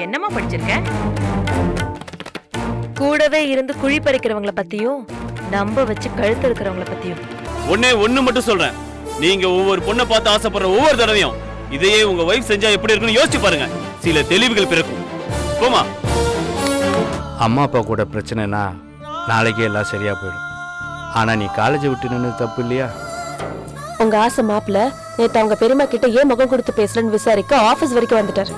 என்னம்மா படிச்சிருக்க? கூடவே இருந்து குழி பறிக்கிறவங்கள பத்தியும் நம்ப வச்சு கழுத்து இருக்கிறவங்கள பத்தியும் ஒண்ணு மட்டும் சொல்றேன். நீங்க ஒவ்வொரு பொண்ணை பார்த்து ஆசைப்படுற ஒவ்வொரு தடவையும் இதையே உங்க வைஃப் செஞ்சா எப்படி இருக்குன்னு யோசிச்சு பாருங்க. சில தெளிவுகள் பிறக்கும். போமா. அம்மா அப்பா கூட பிரச்சனைனா நாளைக்கே எல்லாம் சரியா போயிடும். ஆனா நீ காலேஜ் விட்டு நின்று தப்பு இல்லையா? உங்க ஆசை மாப்பிள்ள நேத்து அவங்க பெரியம்மா கிட்ட ஏன் முகம் கொடுத்து பேசலன்னு விசாரிக்க ஆபீஸ் வரைக்கும் வந்துட்டாரு.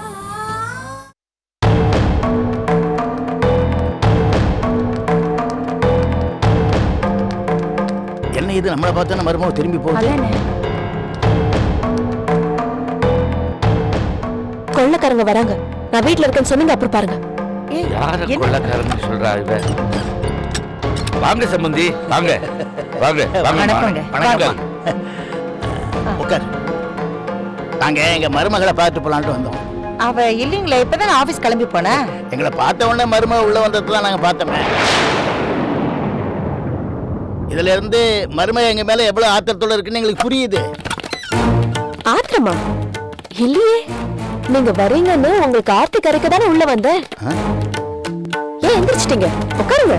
என்ன இது நம்மளை பார்த்தா மருமக திரும்பி போகுது? கொள்ளக்காரங்க வராங்க. நான் வீட்டுல இருக்கேன்னு சொன்னீங்க, அப்புறம் பாருங்க. யார கொள்ளக்காரன்னு சொல்றா இவ? வாங்க சம்பந்தி, வாங்க வாங்க வாங்க. உட்கார். நாங்க எங்க மருமகளை பார்த்து போலான்ட்டு வந்தோம். அவ இல்லீங்களே, இப்பதான் ஆபீஸ் கிளம்பி போனா. எங்களை பார்த்த உடனே மருமக உள்ள வந்ததுதான் நாங்க பார்த்தோமே. இதுல இருந்து மருமக எங்க மேல எவ்வளவு ஆத்திரத்தோட இருக்குன்னு எங்களுக்கு புரியுது. ஆத்திரமா? இல்லையே, நீங்க வரீங்கன்னு உங்களுக்கு ஆர்த்தி கரைக்க தானே உள்ள வந்தேன். ஏன் எந்திரிச்சிட்டீங்க? உட்காருங்க.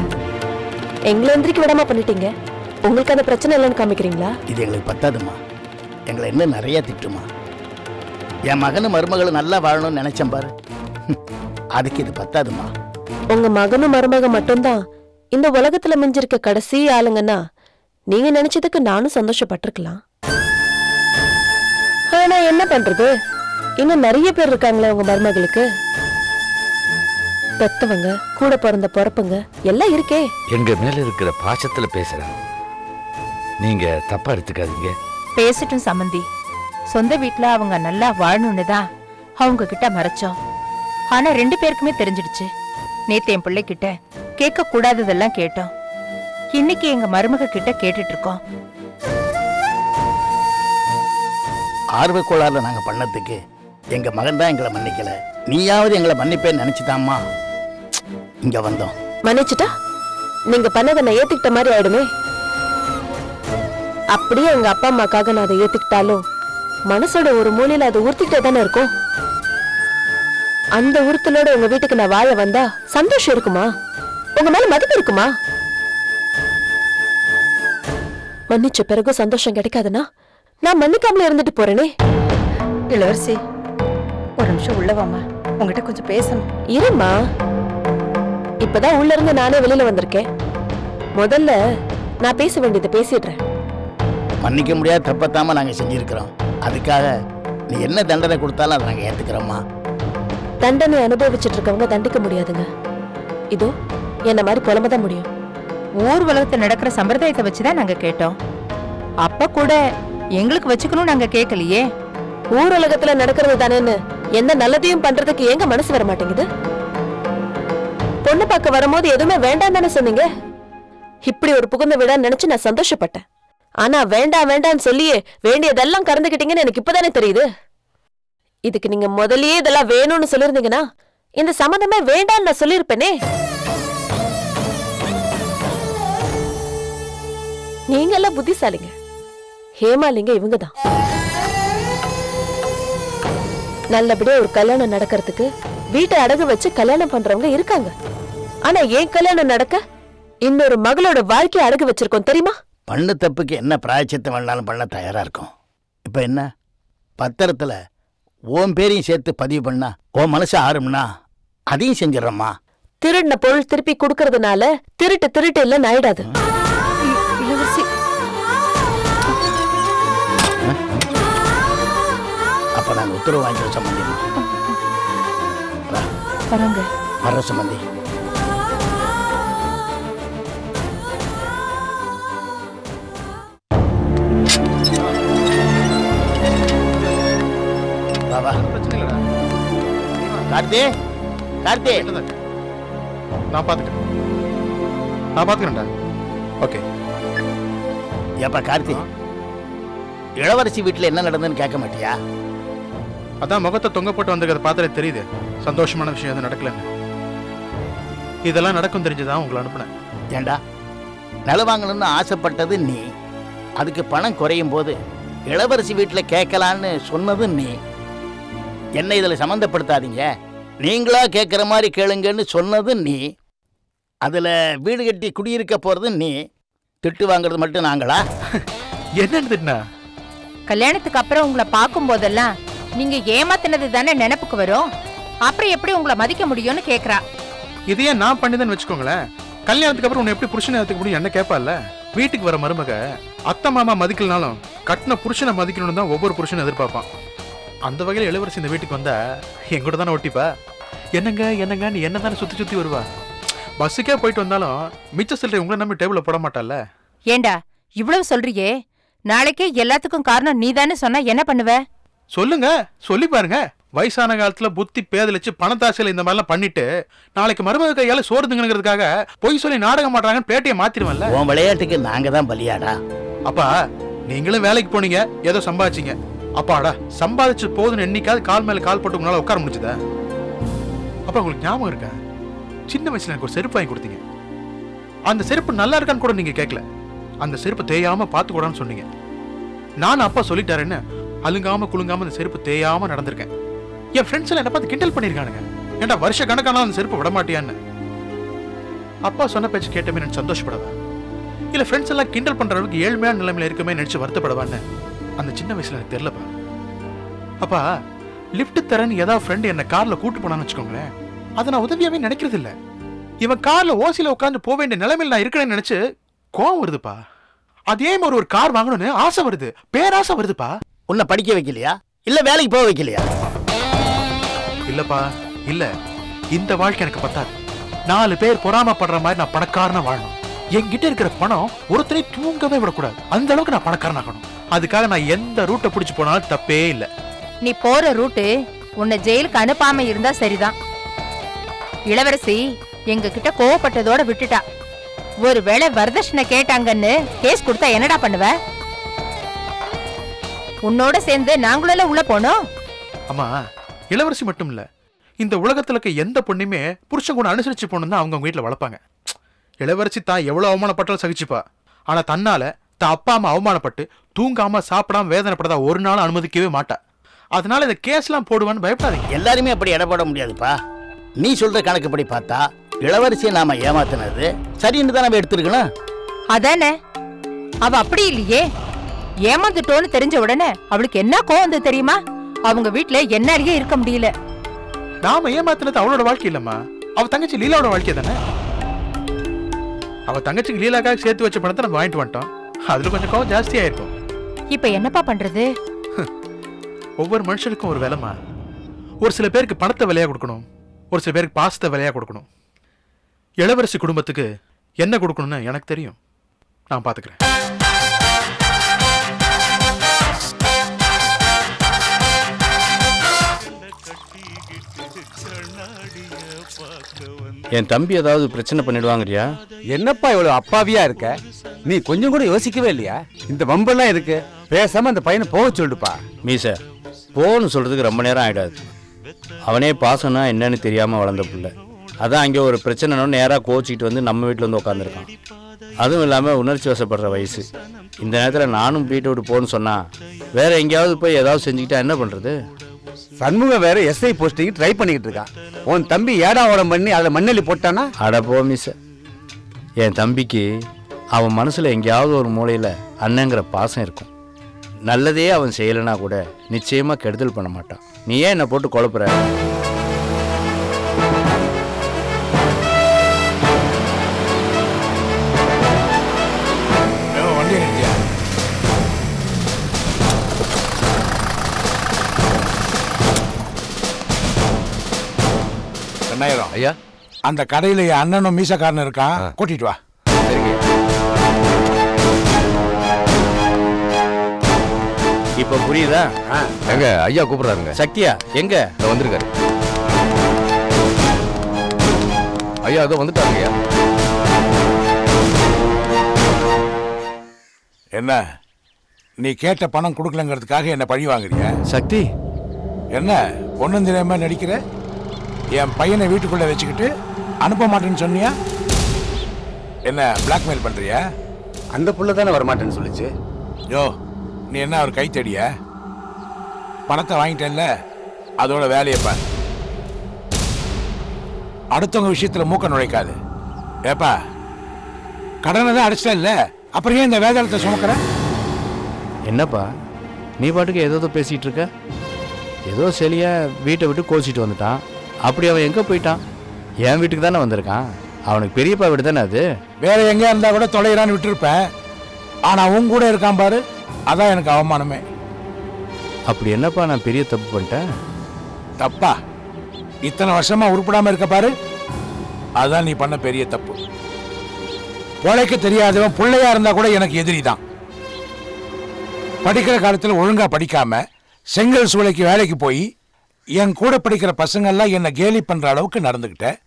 எங்களை எந்திரிக்க விடாம பண்ணிட்டீங்க. உங்களுக்கு அந்த பிரச்சனை இல்லைன்னு காமிக்கிறீங்களா? இது எங்களுக்கு பத்தாதுமா. எங்களை இன்னும் நிறைய திட்டுமா. என் மகனும் மருமகளும் நல்லா வாழணும்னு நினைச்சேன் பாரு. அதுக்கு இது பத்தாதுமா. உங்க மகனும் மருமக மட்டும்தான் இந்த உலகத்துல மிஞ்சிருக்க கடைசி ஆளுங்கன்னா நீங்க நினைச்சதுக்கு நானும் சந்தோஷப்பட்டிருக்கலாம். ஆனா என்ன பண்றது, இன்னும் நிறைய பேர் இருக்காங்களே உங்க மருமகளுக்கு. பெத்தவங்க, கூட பிறந்த பொறப்புங்க எல்லாம் இருக்கே. எங்க மேல இருக்கிற பாசத்துல பேசுறேன், நீங்க தப்பா எடுத்துக்காதீங்க. பேசட்டும் சம்பந்தி. சொந்த வீட்டுல அவங்க நல்லா வாழணும்னு தான் அவங்க கிட்ட மறைச்சோம். ஆனா 2 பேருக்குமே தெரிஞ்சிடுச்சு. நேத்து என் பிள்ளை கிட்ட கேட்க கூடாததெல்லாம் கேட்டோம். இன்னைக்கு எங்க மருமக கிட்ட கேட்டுட்டு இருக்கோம். ஆர்வக்கோளாறுல நாங்க பண்ணதுக்கு எங்க மகன் தான் எங்களை மன்னிக்கல. நீயாவது எங்களை மன்னிப்பேன்னு நினைச்சுதாம்மா இங்க வந்தோம். மன்னிச்சுட்டா நீங்க பண்ணதை நான் ஏத்துக்கிட்ட மாதிரி ஆயிடுமே. அப்படியே எங்க அப்பா அம்மாக்காக நான் அதை ஏத்துக்கிட்டாலும் மனசோட ஒரு மூலையில அதை உறுத்திக்கிட்டே தானே இருக்கும். அந்த உறுத்தலோட உங்க வீட்டுக்கு நான் வாழ வந்தா சந்தோஷம் இருக்குமா? உங்க மேல மதிப்பு இருக்குமா? மன்னிச்ச பிறகு சந்தோஷம் கிடைக்காதுன்னா நான் மன்னிக்காமல இருந்துட்டு போறேனே. இளவரசி, ஒரு நிமிஷம் உள்ளவாமா, உங்ககிட்ட கொஞ்சம் பேசணும். இருமா, இப்பதான் உள்ள இருந்து நானே வெளியில வந்திருக்கேன். முதல்ல நான் பேச வேண்டியதை பேசிடுறேன். மன்னிக்க முடியாத தப்பத்தாம நாங்க செஞ்சிருக்கிறோம். அதுக்காக நீ என்ன தண்டனை கொடுத்தாலும் அதை நாங்க ஏத்துக்கிறோம்மா. தண்டனை அனுபவிச்சுட்டு இருக்கவங்க தண்டிக்க முடியாதுங்க. இதோ என்ன மாதிரி புலம்பதான் முடியும். ஊர் உலகத்துல நடக்கிற சம்பிரதாயத்தை வச்சுதான் நாங்க கேட்டோம். அப்ப கூட எங்களுக்கு வச்சுக்கணும் நாங்க கேட்கலையே. ஊர் உலகத்துல நடக்கிறது தானேன்னு எந்த நல்லதையும் பண்றதுக்கு எங்க மனசு வர மாட்டேங்குது. பொண்ணு பார்க்க வரும்போது எதுவுமே வேண்டாம் தானே சொன்னீங்க. இப்படி ஒரு புகுந்த விடான்னு நினைச்சு நான் சந்தோஷப்பட்டேன். ஆனா வேண்டாம் வேண்டான்னு சொல்லியே வேண்டியதெல்லாம் கறந்துக்கிட்டீங்கன்னு எனக்கு இப்பதானே தெரியுது. இதுக்கு நீங்க முதல்லயே இதெல்லாம் வேணும்னு சொல்லிருந்தீங்கன்னா இந்த சம்மந்தமே வேண்டான்னு நான் சொல்லிருப்பேனே. நீங்க எல்லாம் புத்திசாலிங்க. ஹேமாலிங்க இவங்கதான். நல்லபடியா ஒரு கல்யாணம் நடக்கிறதுக்கு வீட்டை அடகு வச்சு கல்யாணம் பண்றவங்க இருக்காங்க. ஆனா ஏன் கல்யாணம் நடக்க இன்னொரு மகளோட வாழ்க்கையை அடகு வச்சிருக்கோம் தெரியுமா? பண்ண தப்புக்கு என்ன பிராயச்சித்தம் வேணாலும் பண்ண தயாரா இருக்கும். இப்ப என்ன பத்திரத்துல உன் பேரையும் சேர்த்து பதிவு பண்ணா உன் மனசு ஆறும்னா அதையும் செஞ்சிடறோம்மா. திருடின பொருள் திருப்பி கொடுக்கறதுனால திருட்டு இல்லைன்னு ஆயிடாது. அப்ப நான் உத்தரவு வாங்கிக்கிற சம்பந்தி. வர்ற சம்பந்தி. கார்த்தி, கார்த்தி, நான் பாத்துக்கிறேன்டா. ஓகே. ஏப்பா கார்த்தி, இளவரசி வீட்டுல என்ன நடந்ததுன்னு கேட்க மாட்டியா? அதான் முகத்தை தொங்க போட்டு வந்திருக்கிறத பார்த்தாலே தெரியுது சந்தோஷமான விஷயம் எதுவும் நடக்கலன்னு. இதெல்லாம் நடக்கும் தெரிஞ்சுதான் உங்களை அனுப்புனேன். ஏண்டா, நில வாங்கணும்னு ஆசைப்பட்டது நீ, அதுக்கு பணம் குறையும் போது இளவரசி வீட்டுல கேட்கலான்னு சொன்னது நீ. என்ன இதுல சம்மந்தப்படுத்தாதீங்க, நீங்களா கேட்குற மாதிரி கேளுங்கன்னு சொன்னது நீ, அதில் வீடு கட்டி குடியிருக்க போகிறது நீ, திட்டு வாங்குறது மட்டும் நாங்களா? என்னன்னு திட்டினா? கல்யாணத்துக்கு அப்புறம் உங்களை பார்க்கும் போதெல்லாம் நீங்க ஏமாத்தினது தானே நினைப்புக்கு வரும். அப்புறம் எப்படி உங்களை மதிக்க முடியும்னு கேக்குறா. இதையே நான் பண்ணிதான் வச்சுக்கோங்களேன். கல்யாணத்துக்கு அப்புறம் உன்னை எப்படி புருஷனை ஏற்றுக்க முடியும் என்ன கேட்பால? வீட்டுக்கு வர மருமக அத்தை மாமா மதிக்கலனாலும் கட்டின புருஷனை மதிக்கணும்னு தான் ஒவ்வொரு புருஷனும் எதிர்பார்ப்பான். அந்த வகையில் இளவரசி இந்த வீட்டுக்கு வந்தா எங்கூட தானே ஒட்டிப்பா. என்னங்க நீ என்ன தானே சுற்றி சுற்றி வருவா. பஸ்ஸுக்கே போயிட்டு வந்தாலும் மிச்ச சில்லறை உங்களை நம்பி டேபிளில் போட மாட்டால. ஏண்டா இவ்வளவு சொல்றியே, நாளைக்கே எல்லாத்துக்கும் காரணம் நீதானே சொன்னா என்ன பண்ணுவ? சொல்லுங்க, சொல்லி பாருங்க. வயசான காலத்துல புத்தி பேதலிச்சு பணத்தாசையில இந்த மாதிரிலாம் பண்ணிட்டு நாளைக்கு மருமக கையால சோறுதுங்கிறதுக்காக பொய் சொல்லி நாடகம் மாட்டாங்கன்னு பேட்டையை மாத்திருவன்ல. உன் விளையாட்டுக்கு நாங்க தான் பலியாடா. அப்பா நீங்களும் வேலைக்கு போனீங்க, ஏதோ சம்பாதிச்சீங்க. அப்பாடா சம்பாதிச்சு போதுன்னு என்னைக்காவது கால் மேல கால் போட்டு உங்களால உட்கார முடிச்சுதா? அப்ப உங்களுக்கு ஞாபகம் இருக்கா, சின்ன வயசுல எனக்கு ஒரு செருப்பு வாங்கி கொடுத்தீங்க. அந்த செருப்பு நல்லா இருக்கான்னு கூட நீங்க கேட்கல. அந்த செருப்பு தேயாம பாத்துக்கூடான்னு சொன்னீங்க. நானும் அப்பா சொல்லிட்டாருன்னு அலுங்காம குலுங்காம அந்த செருப்பு தேயாம நடந்திருக்கேன். என் ஃப்ரெண்ட்ஸ் எல்லாம் என்ன பார்த்து கிண்டல் பண்ணிருக்கானுங்க, ஏன்டா வருஷ கணக்கான அந்த செருப்பு விட மாட்டியான்னு. அப்பா சொன்ன பேச்சு கேட்டமே நான் சந்தோஷப்படவா, இல்ல ஃப்ரெண்ட்ஸ் எல்லாம் கிண்டல் பண்ற அளவுக்கு ஏழ்மையான நிலைமையில இருக்குமே நினைச்சு வருத்தப்படவான்னு அந்த சின்ன வயசுல எனக்கு தெரியலப்பா. அப்பா லிஃப்ட் தரேன்னு ஏதாவது ஃப்ரெண்டு என்ன கார்ல கூட்டு போனான்னு வச்சுக்கோங்களேன், அதை நான் உதவியாவே நினைக்கிறது இல்ல. இவன் கார்ல ஓசியில உட்காந்து போக வேண்டிய நிலைமையில நான் இருக்கிறேன்னு நினைச்சு கோவம் வருதுப்பா. அதே மாதிரி ஒரு கார் வாங்கணும்னு ஆசை வருது, பேராசை வருதுப்பா. உன்னை படிக்க வைக்கலையா இல்ல வேலைக்கு போக வைக்கலையா? இல்லப்பா இல்ல, இந்த வாழ்க்கை எனக்கு பத்தாது. 4 பேர் பொறாமப்படுற மாதிரி நான் பணக்காரனா வாழணும். என்கிட்ட இருக்கிற பணம் ஒருத்தரை தூங்கவே விடக்கூடாது, அந்த அளவுக்கு நான் பணக்காரன் ஆகணும். அதுக்காக நான் எந்த ரூட்டை பிடிச்சு போனாலும் தப்பே இல்லை. நீ போற ரூட்டு உன்னை ஜெயிலுக்கு அனுப்பாம இருந்தா சரிதான். இளவரசி எங்க கிட்ட கோவப்பட்டதோட விட்டுட்டா. ஒருவேளை வரதட்சணை கேட்டாங்கன்னு கேஸ் கொடுத்தா என்னடா பண்ணுவ? உன்னோட சேர்ந்து நாங்களும் உள்ள போனோம். அம்மா இளவரசி மட்டும் இல்ல, இந்த உலகத்துல இருக்க எந்த பொண்ணுமே புருஷன் கூட அனுசரிச்சு போகணும் தான் அவங்க வீட்டுல வளர்ப்பாங்க. இளவரசி தான் எவ்வளவு அவமானப்பட்டாலும் சகிச்சுப்பா. ஆனா தன்னால தான் அப்பா அம்மா அவமானப்பட்டு தூங்காம சாப்பிடாம வேதனைப்படதா ஒரு நாள் அனுமதிக்கவே மாட்டா. அதனால இந்த கேஸ்லாம் போடுவான்னு பயப்படாதீங்க. எல்லாருமே அப்படி இடப்பட முடியாதுப்பா. நீ சொல்ற கணக்குப்படி பார்த்தா இளவரசியை நாம ஏமாத்தினது சரின்னு தான் நம்ம எடுத்துருக்கணும். அதானே, அவ அப்படி இல்லையே. ஏமாந்துட்டோன்னு தெரிஞ்ச உடனே அவளுக்கு என்ன கோவம் வந்து தெரியுமா? அவங்க வீட்டுல என்னாலேயே இருக்க முடியல. நாம ஏமாத்தினது அவளோட வாழ்க்கை இல்லம்மா, அவ தங்கச்சி லீலாவோட வாழ்க்கை தானே. அவ தங்கச்சிக்கு லீலாக்காக சேர்த்து வச்ச பணத்தை நம்ம வாங்கிட்டு வந்துட்டோம். அதுல கொஞ்சம் கோவம் ஜாஸ்தியா இருக்கும். இப்ப என்னப்பா பண்றது? ஒவ்வொரு மனுஷனுக்கும் ஒரு விலைமா. ஒரு சில பேருக்கு பணத்தை விலையா கொடுக்கணும், ஒரு சில பேருக்கு பாசத்தை விலையா கொடுக்கணும். இளவரசி குடும்பத்துக்கு என்ன கொடுக்கணும்னு எனக்கு தெரியும், நான் பாத்துக்கிறேன். என் தம்பி ஏதாவது பிரச்சனை பண்ணிடுவாங்கறியா? என்னப்பா இவ்வளவு அப்பாவியா இருக்க? நீ கொஞ்சம் கூட யோசிக்கவே இல்லையா? இந்த வம்பெல்லாம் இருக்கு, பேசாம அந்த பையனை போக சொல்லுப்பா. மீச போன்னு சொல்றதுக்கு ரொம்ப நேரம் ஆயிடாது. அவனே பாசம்னா என்னன்னு தெரியாம வளர்ந்த பிள்ளை. அதான் அங்கே ஒரு பிரச்சனைன்னு நேராக கோச்சிக்கிட்டு வந்து நம்ம வீட்டில் வந்து உட்காந்துருக்கான். அதுவும் இல்லாமல் உணர்ச்சி வசப்படுற வயசு. இந்த நேரத்தில் நானும் வீட்டை விட்டு போன்னு சொன்னா வேற எங்கேயாவது போய் ஏதாவது செஞ்சுக்கிட்டா என்ன பண்ணுறது? சண்முகம் வேற எஸ்ஐ போஸ்டிங் ட்ரை பண்ணிக்கிட்டு இருக்கான். உன் தம்பி ஏடா ஓடம் பண்ணி அதில் மண்ணெல்லி போட்டானா? அட போ மிஸ், என் தம்பிக்கு அவன் மனசில் எங்கேயாவது ஒரு மூலையில் அண்ணங்கிற பாசம் இருக்கும். நல்லதே அவன் செய்யலைன்னா கூட நிச்சயமாக கெடுதல் பண்ண மாட்டான். நீ ஏன் என்னை போட்டு குழப்புற? ஐயா, அந்த கடையில என் அண்ணனும் மீசக்காரன் இருக்கான், கூட்டிட்டு வா. இப்ப புரியுதா? எங்க ஐயா கூப்பிடுறாருங்க. சக்தியா எங்க வந்திருக்காரு? ஐயா அதோ வந்துட்டாங்க. ஐயா என்ன நீ கேட்ட பணம் கொடுக்கலங்கிறதுக்காக என்ன பழி வாங்குறிய? சக்தி என்ன ஒன்னும் தெரியாம நடிக்கிற? என் பையனை வீட்டுக்குள்ள வச்சுக்கிட்டு அனுப்ப மாட்டேன்னு சொன்னியா? என்ன பிளாக்மெயில் பண்றியா? அந்த புள்ள தானே வரமாட்டேன்னு சொல்லிச்சு. யோ, நீ என்ன அவர் கை தேடிய? பணத்தை வாங்கிட்டேன்ல, அதோட வேலையை பாரு. அடுத்தவங்க விஷயத்துல மூக்க நுழைக்காது. ஏப்பா, கடனை தான் அடிச்சிட்டா இல்ல, அப்புறம் ஏன் இந்த வேதாளத்தை சுமக்கிற? என்னப்பா நீ பாட்டுக்கு ஏதோ பேசிகிட்டு இருக்க? ஏதோ செலியா வீட்டை விட்டு கோச்சிட்டு வந்துட்டான். அப்படி அவன் எங்கே போயிட்டான்? என் வீட்டுக்கு தானே வந்திருக்கான். அவனுக்கு பெரியப்பா வீடு தானே அது. வேற எங்கே இருந்தா கூட தொலைகிறான்னு விட்டுருப்பேன். ஆனா உன் கூட இருக்கான் பாரு, அதான் எனக்கு அவமானமே. அப்படி என்னப்பா நான் பெரிய தப்பு பண்ணிட்டேன்? தப்பா? இத்தனை வருஷமா உருப்படாம இருக்க பாரு, அதான் நீ பண்ண பெரிய தப்பு. உழைக்க தெரியாதவன் பிள்ளையா இருந்தா கூட எனக்கு எதிரி தான். படிக்கிற காலத்தில் ஒழுங்கா படிக்காம செங்கல் சூளைக்கு வேலைக்கு போய் என் கூட படிக்கிற பசங்கள்லாம் என்ன கேலி பண்ற அளவுக்கு நடந்துகிட்டேன்.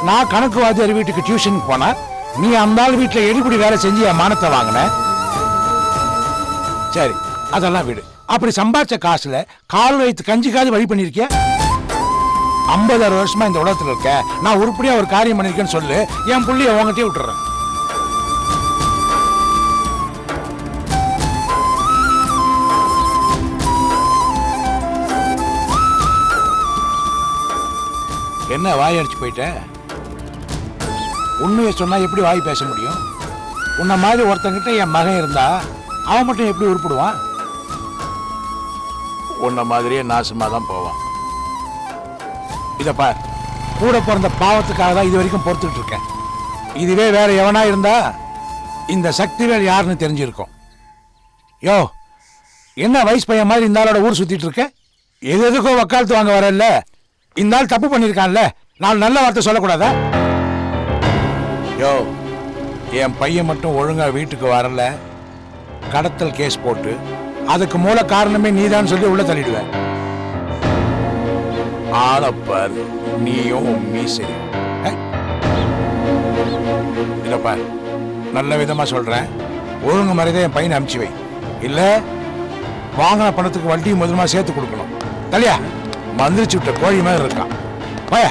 நான் கணக்கு வாத்தியார் வீட்டுக்கு டியூஷனுக்கு போனா நீ அந்த ஆள் வீட்டில் எடுபடி வேலை செஞ்சு என் மானத்தை வாங்கின. சரி, அதெல்லாம் விடு. அப்படி சம்பாதிச்ச காசுல கால் வைத்து கஞ்சிக்காது வழி பண்ணிருக்கிய? 50 வருஷமா இந்த உலகத்துல இருக்க, நான் உருப்படியா ஒரு காரியம் பண்ணிருக்கேன்னு சொல்லு, என் புள்ளிய உங்ககிட்டயே விட்டுறேன். என்ன வாய் அடிச்சு போயிட்ட? உண்மையை சொன்னா எப்படி வாய் பேச முடியும்? உன்ன மாதிரி ஒருத்தங்கிட்ட என் மகன் இருந்தா அவன் மட்டும் எப்படி உருப்பிடுவான்? உன்ன மாதிரியே நாசமா தான் போவான். இத பார், கூட பிறந்த பாவத்துக்காக தான் இது வரைக்கும் பொறுத்துட்டு இருக்கேன். இதுவே வேற எவனா இருந்தா இந்த சக்திவேல் யாருன்னு தெரிஞ்சிருக்கும். யோ, என்ன வயசு பையன் மாதிரி இந்த ஆளோட ஊர் சுத்திட்டு இருக்க? எதுக்கோ வக்காலத்து வாங்க வரல. இந்த ஆள் தப்பு பண்ணிருக்கான்ல, நான் நல்ல வார்த்தை சொல்லக்கூடாதா? யோ, என் பையன் மட்டும் ஒழுங்கா வீட்டுக்கு வரல, கடத்தல் கேஸ் போட்டு அதுக்கு மூல காரணமே நீதான் சொல்லி உள்ள தள்ளிடுவேன். ஆளப்பார், நீயும் மீசையும். இல்லப்பா, நல்ல விதமா சொல்றேன், ஒழுங்கு மரியாதை என் பையனை அனுப்பிச்சு வை. இல்ல வாங்கின பணத்துக்கு வட்டியும் முதலுமா சேர்த்து கொடுக்கணும். தலையா மந்திரிச்சு விட்ட கோழி மாதிரி இருக்கான். பய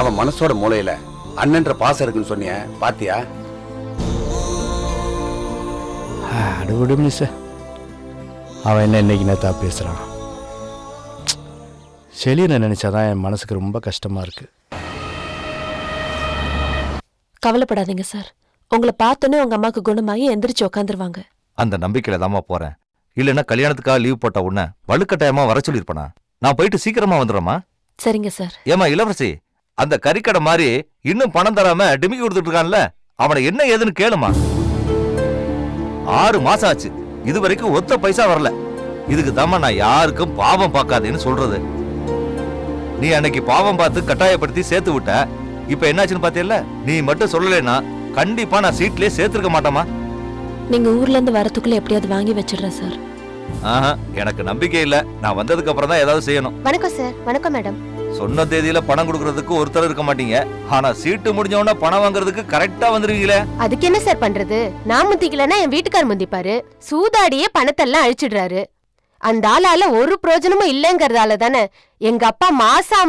அவன் மனசோட மூளையில அண்ணன்ற பாசம் இருக்குன்னு சொன்னிய, பாத்தியா? அடுபடி மிஸ், அவன் என்ன இன்னைக்கு நேத்தா பேசுறான். செலியனை நினைச்சாதான் என் மனசுக்கு ரொம்ப கஷ்டமா இருக்கு. கவலைப்படாதீங்க சார், உங்களை பார்த்தோன்னே உங்க அம்மாக்கு குணமாகி எந்திரிச்சு உட்காந்துருவாங்க. அந்த நம்பிக்கையில தாமா போறேன். இல்லைன்னா கல்யாணத்துக்காக லீவ் போட்ட உடனே வலுக்கட்டாயமா வர சொல்லிருப்பனா? நான் போயிட்டு சீக்கிரமா வந்துடுறேமா? சரிங்க சார். ஏமா இளவரசி, அந்த கறிக்கடை மாதிரி இன்னும் பணம் தராம டிமிக்கி கொடுத்துட்டு இருக்கான்ல, அவனை என்ன ஏதுன்னு கேளுமா. 6 மாசம் ஆச்சு, இது வரைக்கும் ஒத்த பைசா வரல. இதுக்கு தாமா நான் யாருக்கும் பாவம் பார்க்காதேன்னு சொல்றது. நீ அன்னைக்கு பாவம் பார்த்து கட்டாயப்படுத்தி சேர்த்து விட்ட. இப்ப என்னாச்சுன்னு பாத்தியல்ல, நீ மட்டும் சொல்லலைன்னா கண்டிப்பா நான் சீட்லயே சேர்த்திருக்க மாட்டேமா. நீங்க ஊர்ல இருந்து வரத்துக்குள்ள எப்படியாவது வாங்கி வச்சிடுறேன் சார். எனக்கு நம்பிக்கை இல்ல. நான் வந்ததுக்கு அப்புறம் தான் ஏதாவது செய்யணும். வணக்கம் சார். வணக்கம் மேடம். சொன்ன தேதியில பணம் கொடுக்கறதுக்கு ஒருத்தர் இருக்க மாட்டீங்க, ஆனா சீட்டு முடிஞ்ச உடனே பணம் வாங்குறதுக்கு கரெக்டா வந்துருவீங்களே. அதுக்கு என்ன சார் பண்றது? நான் முந்திக்கலன்னா என் வீட்டுக்கார் முந்திப்பாரு. சூதாடியே பணத்தெல்லாம் அழிச்சிடுறாரு. அந்த ஆளால ஒரு பிரயோஜனமும் இல்லங்கறதால தானே எங்க அப்பா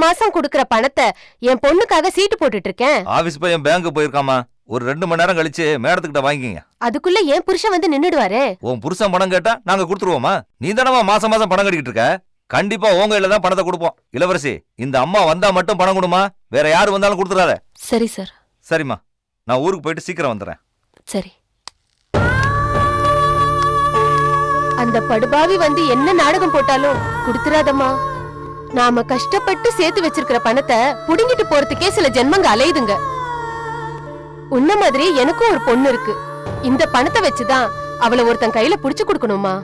மாசம் கொடுக்கற பணத்தை என் பொண்ணுக்காக சீட்டு போட்டுட்டு இருக்கேன். ஆபீஸ் பையன் பேங்க் போயிருக்காமா, ஒரு 2 மணி நேரம் கழிச்சு மேடத்துக்கிட்ட வாங்கிங்க. அதுக்குள்ள என் புருஷன் வந்து நின்னுடுவாரு. உன் புருஷன் பணம் கேட்டா நாங்க கொடுத்துருவோமா? நீ தானமா மாசம் பணம் கட்டிக்கிட்டு இருக்க. கண்டிப்பா உங்க கையில தான் பணத்தை கொடுப்போம். இளவரசி, இந்த அம்மா வந்தா மட்டும் பணம் கொடுமா, வேற யாரு வந்தாலும் கொடுத்துறாத. சரி சார். சரிம்மா, நான் ஊருக்கு போயிட்டு சீக்கிரம் வந்துடுறேன். சரி. அந்த படுபாவி வந்து என்ன நாடகம் போட்டாலும் கொடுத்துறாதம்மா. நாம கஷ்டப்பட்டு சேர்த்து வச்சிருக்கிற பணத்தை புடுங்கிட்டு போறதுக்கே சில ஜென்மங்க அலையுதுங்க. உன்ன மாதிரி எனக்கும் ஒரு பொண்ணு இருக்கு. இந்த பணத்தை வச்சுதான் அவளை ஒருத்தன் கையில புடிச்சு கொடுக்கணுமா.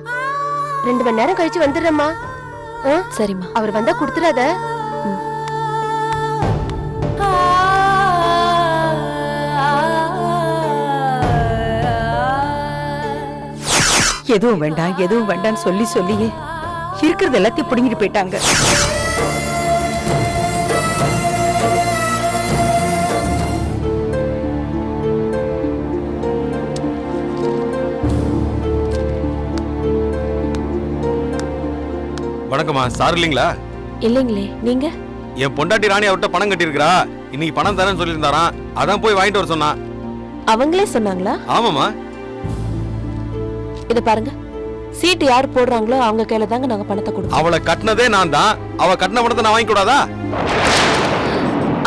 2 மணி நேரம் கழிச்சு வந்துடுறேம்மா. சரிம்மா. அவர் வந்தா கொடுத்துறாத. எதுவும் வேண்டாம் எதுவும் வேண்டாம்னு சொல்லி சொல்லியே இருக்கிறது எல்லாத்தையும் பிடுங்கிட்டு போயிட்டாங்க. வணக்கம்மா. சார் இல்லைங்களா? இல்லைங்களே. நீங்க? என் பொண்டாட்டி ராணி அவர்கிட்ட பணம் கட்டியிருக்கிறா, இன்னைக்கு பணம் தரேன்னு சொல்லியிருந்தாராம், அதான் போய் வாங்கிட்டு வர சொன்னான். அவங்களே சொன்னாங்களா? ஆமாமா. இத பாருங்க, சீட்டு யார் போடுறாங்களோ அவங்க கையில தாங்க நாங்க பணத்தை கொடுப்போம். அவளை கட்டினதே நான் தான், அவ கட்டின பணத்தை நான் வாங்கி கூடாதா?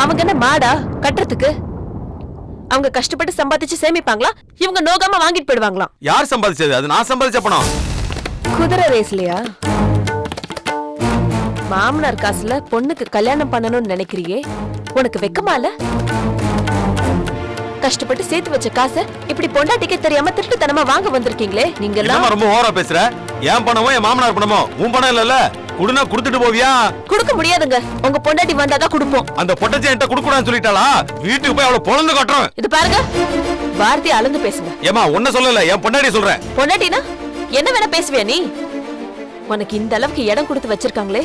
அவங்க என்ன மாடா கட்டுறதுக்கு? அவங்க கஷ்டப்பட்டு சம்பாதிச்சு சேமிப்பாங்களா, இவங்க நோகாம வாங்கிட்டு போயிடுவாங்களா? யார் சம்பாதிச்சது? அது நான் சம்பாதிச்ச பணம். குதிரை ரேஸ்லயா? மாமனார் காசுல பொண்ணுக்கு கல்யாணம் பண்ணணும்னு நினைக்கிறியே, உனக்கு வெக்கமால? கஷ்டப்பட்டு சேர்த்து வச்ச காசை இப்படி பொண்டாட்டிக்கே தெரியாம திருட்டுத்தனமா வாங்க வந்திருக்கீங்களே நீங்க எல்லாம். ரொம்ப ஓவரா பேசுற. என் பணமோ என் மாமனார் பணமோ? உன் பணம் இல்லல்ல, குடுனா குடுத்துட்டு போவியா? கொடுக்க முடியாதுங்க, உங்க பொண்டாட்டி வந்தாதான் கொடுப்போம். அந்த பொட்டச்சி என்கிட்ட குடுக்க கூடாதுன்னு சொல்லிட்டாளா? வீட்டுக்கு போய் அவளை பொழந்து கட்டுறேன். இது பாருங்க, வார்த்தை அளந்து பேசுங்க. ஏமா உன்ன சொல்லல, என் பொண்டாட்டி சொல்றேன். பொண்டாட்டினா என்ன வேணா பேசுவியா நீ? உனக்கு இந்த அளவுக்கு இடம் கொடுத்து வச்சிருக்காங்களே,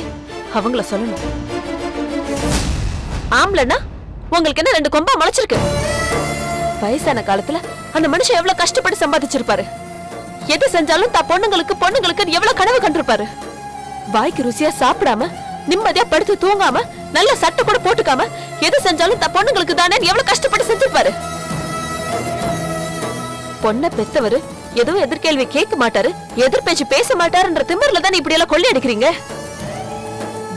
அவங்கள சொல்லணும். ஆம்பளனா உங்களுக்கு என்ன 2 கொம்பா முளைச்சிருக்கு? வயசான காலத்துல அந்த மனுஷன் எவ்வளவு கஷ்டப்பட்டு சம்பாதிச்சிருப்பாரு. எது செஞ்சாலும் தான் பொண்ணுங்களுக்கு எவ்வளவு கனவு கண்டிருப்பாரு. வாய்க்கு ருசியா சாப்பிடாம நிம்மதியா படுத்து தூங்காம நல்ல சட்டை கூட போட்டுக்காம எது செஞ்சாலும் தான் பொண்ணுங்களுக்கு தானே எவ்வளவு கஷ்டப்பட்டு செஞ்சிருப்பாரு. பொண்ணை பெத்தவரு எதுவும் எதிர்கேள்வி கேட்க மாட்டாரு, எதிர்பேச்சு பேச மாட்டாருன்ற திமிர்ல தான் இப்படி எல்லாம் கொள்ளை அடிக்கிறீங்க.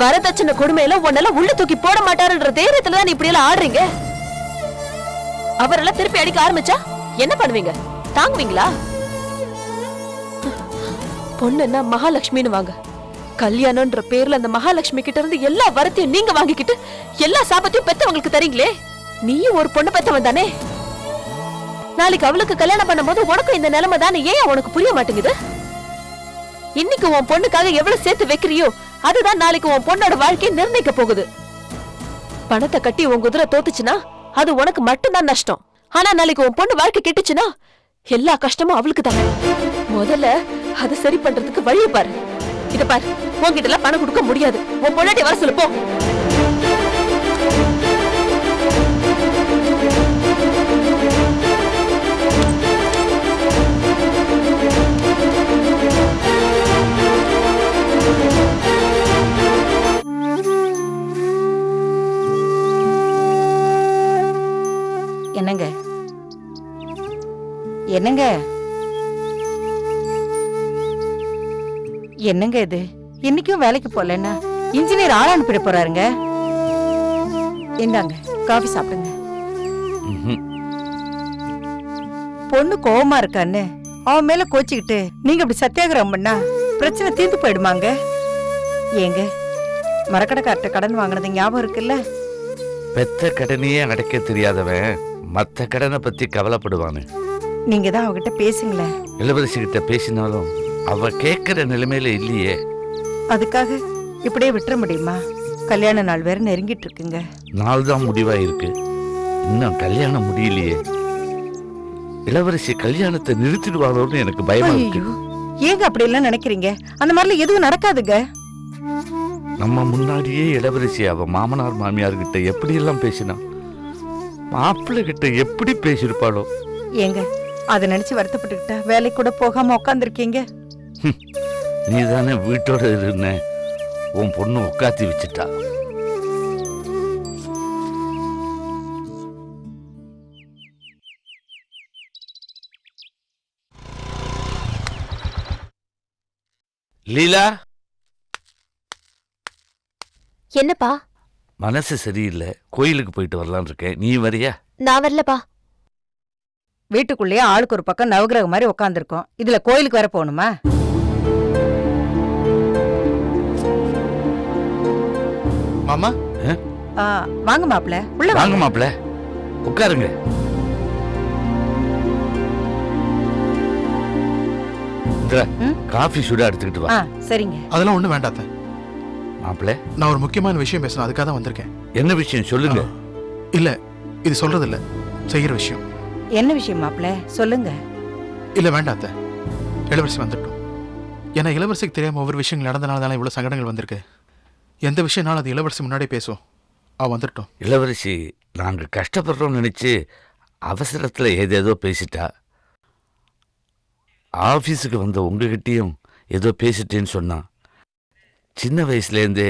வரதட்சணை கொடுமையில உன்னெல்லாம் உள்ள தூக்கி போட மாட்டாருன்ற தைரியத்துல தான் இப்படி எல்லாம் ஆடுறீங்க. அவரெல்லாம் திருப்பி அடிக்க ஆரம்பிச்சா என்ன பண்ணுவீங்க? தாங்குவீங்களா? பொண்ணுன்னா மகாலட்சுமின்னு வாங்க. கல்யாணம்ன்ற பேர்ல அந்த மகாலட்சுமி கிட்ட இருந்து எல்லா வரத்தையும் நீங்க வாங்கிக்கிட்டு எல்லா சாபத்தையும் பெத்தவங்களுக்கு தரீங்களே. நீயும் ஒரு பொண்ணு பெத்தவன் தானே. நாளைக்கு அவளுக்கு கல்யாணம் பண்ணும்போது உனக்கும் இந்த நிலைமை தானே. ஏன் உனக்கு புரிய மாட்டேங்குது? இன்னைக்கு உன் பொண்ணுக்காக எவ்வளவு சேர்த்து வைக்கிறியோ அதுதான் நாளைக்கு உன் பொண்ணோட வாழ்க்கையை நிர்ணயிக்க போகுது. பணத்தை கட்டி உன் குதிரை தோத்துச்சுன்னா அது உனக்கு மட்டும்தான் நஷ்டம். ஆனா நாளைக்கு உன் பொண்ணு வாழ்க்கை கெட்டுச்சுன்னா எல்லா கஷ்டமும் அவளுக்கு தானே. முதல்ல அதை சரி பண்றதுக்கு வழியை பாரு. இத பாரு, உன்கிட்ட எல்லாம் பணம் கொடுக்க முடியாது. உன் பொண்ணாட்டி வர சொல்லு போ. என்னங்க என்னங்க என்னங்க இது? இன்னைக்கும் வேலைக்கு போலன்னா இன்ஜினியர் ஆள் அனுப்பிட போறாருங்க. இந்தாங்க காஃபி சாப்பிடுங்க. பொண்ணு கோவமா இருக்கான்னு அவன் மேல கோச்சிக்கிட்டு நீங்க இப்படி சத்தியாகிரகம் பண்ணா பிரச்சனை தீர்ந்து போயிடுமாங்க? ஏங்க மரக்கடைக்கார்ட்ட கடன் வாங்கினது ஞாபகம் இருக்குல்ல? பெத்த கடனையே அடைக்க தெரியாதவன் மத்த கடனை பத்தி கவலைப்படுவானு. நீங்க தான் அவகிட்ட பேசுங்களேன். இளவரசி கிட்ட பேசினாலும் அவ கேட்கிற நிலைமையில இல்லையே. அதுக்காக இப்படியே விட்டுற முடியுமா? கல்யாண நாள் வேற நெருங்கிட்டு இருக்குங்க. நாள் தான் முடிவா இருக்கு, இன்னும் கல்யாணம் முடியலையே. இளவரசி கல்யாணத்தை நிறுத்திடுவாளோன்னு எனக்கு பயமா இருக்கு. ஏங்க அப்படி எல்லாம் நினைக்கிறீங்க? அந்த மாதிரிலாம் எதுவும் நடக்காதுங்க. நம்ம முன்னாடியே இளவரசி அவ மாமனார் மாமியார் கிட்ட எப்படி எல்லாம் பேசினா, மாப்பிள்ளை கிட்ட எப்படி பேசிருப்பாளோ. ஏங்க அதை நினைச்சு வருத்தப்பட்டுக்கிட்டா வேலைக்கு கூட போகாம உட்காந்துருக்கீங்க. நீ தானே வீட்டோட இருந்த, உன் பொண்ணு உட்காத்தி வச்சுட்டா. லீலா, என்னப்பா? மனசு சரியில்லை, கோயிலுக்கு போயிட்டு வரலான் இருக்கேன். நீ வரியா? நான் வரலப்பா. வீட்டுக்குள்ளேயே ஆளுக்கு ஒரு பக்கம் நவகிரகம் மாதிரி உட்காந்துருக்கோம். இதுல கோயிலுக்கு வேற போகணுமா? மாமா வாங்க மாப்பிள்ள, உள்ள வாங்க மாப்பிள்ள, உட்காருங்க. காஃபி சுடா எடுத்துக்கிட்டு வா. சரிங்க. அதெல்லாம் ஒண்ணு வேண்டாத்த மாப்பிள்ள. நான் ஒரு முக்கியமான விஷயம் பேசணும், அதுக்காக தான் வந்திருக்கேன். என்ன விஷயம் சொல்லுங்க. இல்ல இது சொல்றது இல்ல, செய்யற விஷயம். என்ன விஷயம் மாப்பிள்ள, சொல்லுங்க. இல்ல வேண்டாத்த, இளவரசி வந்துட்டோம். ஏன்னா இளவரசிக்கு தெரியாம ஒவ்வொரு விஷயங்கள் நடந்தனால தானே இவ்வளவு சங்கடங்கள் வந்திருக்கு. எந்த விஷயம்னாலும் அது இளவரசி முன்னாடியே பேசும். வந்துட்டோம். இளவரசி நாங்க கஷ்டப்படுறோம்னு நினைச்சு அவசரத்துல ஏதேதோ பேசிட்டா. ஆபீஸுக்கு வந்த உங்ககிட்டயும் ஏதோ பேசிட்டேன்னு சொன்னா. சின்ன வயசுலேருந்தே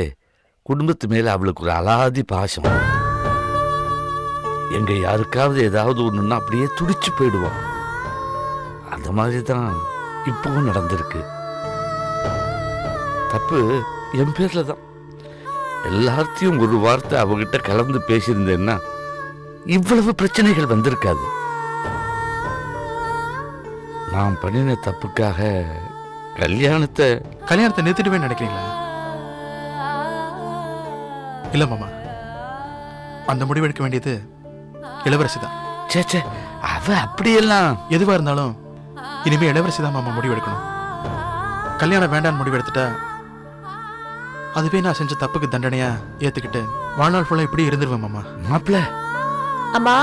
குடும்பத்து மேல அவளுக்கு ஒரு அலாதி பாசம். எங்க யாருக்காவது ஏதாவது ஒண்ணுன்னா அப்படியே துடிச்சு போயிடுவான். அந்த மாதிரி தான் இப்பவும் நடந்திருக்கு. தப்பு என் பேர்ல தான். எல்லாத்தையும் ஒரு வார்த்தை அவகிட்ட கலந்து பேசியிருந்தேன்னா இவ்வளவு பிரச்சனைகள் வந்திருக்காது. நான் பண்ணின தப்புக்காக கல்யாணத்தை நிறுத்திடுவேன்னு நினைக்கிறீங்களா? இல்ல மாமா, அந்த முடிவெடுக்க வேண்டியது இளவரசி தான். சேச்சே, அவ அப்படியெல்லாம் எதுவா இருந்தாலும் இனிமே இளவரசி தான் மாமா முடிவெடுக்கணும். கல்யாணம் வேண்டான்னு முடிவெடுத்துட்டா அதுவே நான் செஞ்ச தப்புக்கு தண்டனையா ஏத்துக்கிட்டு வாழ்நாள் ஃபுல்லா இப்படி இருந்துருவேன் மாமா. மாப்பிள்ள அம்மா,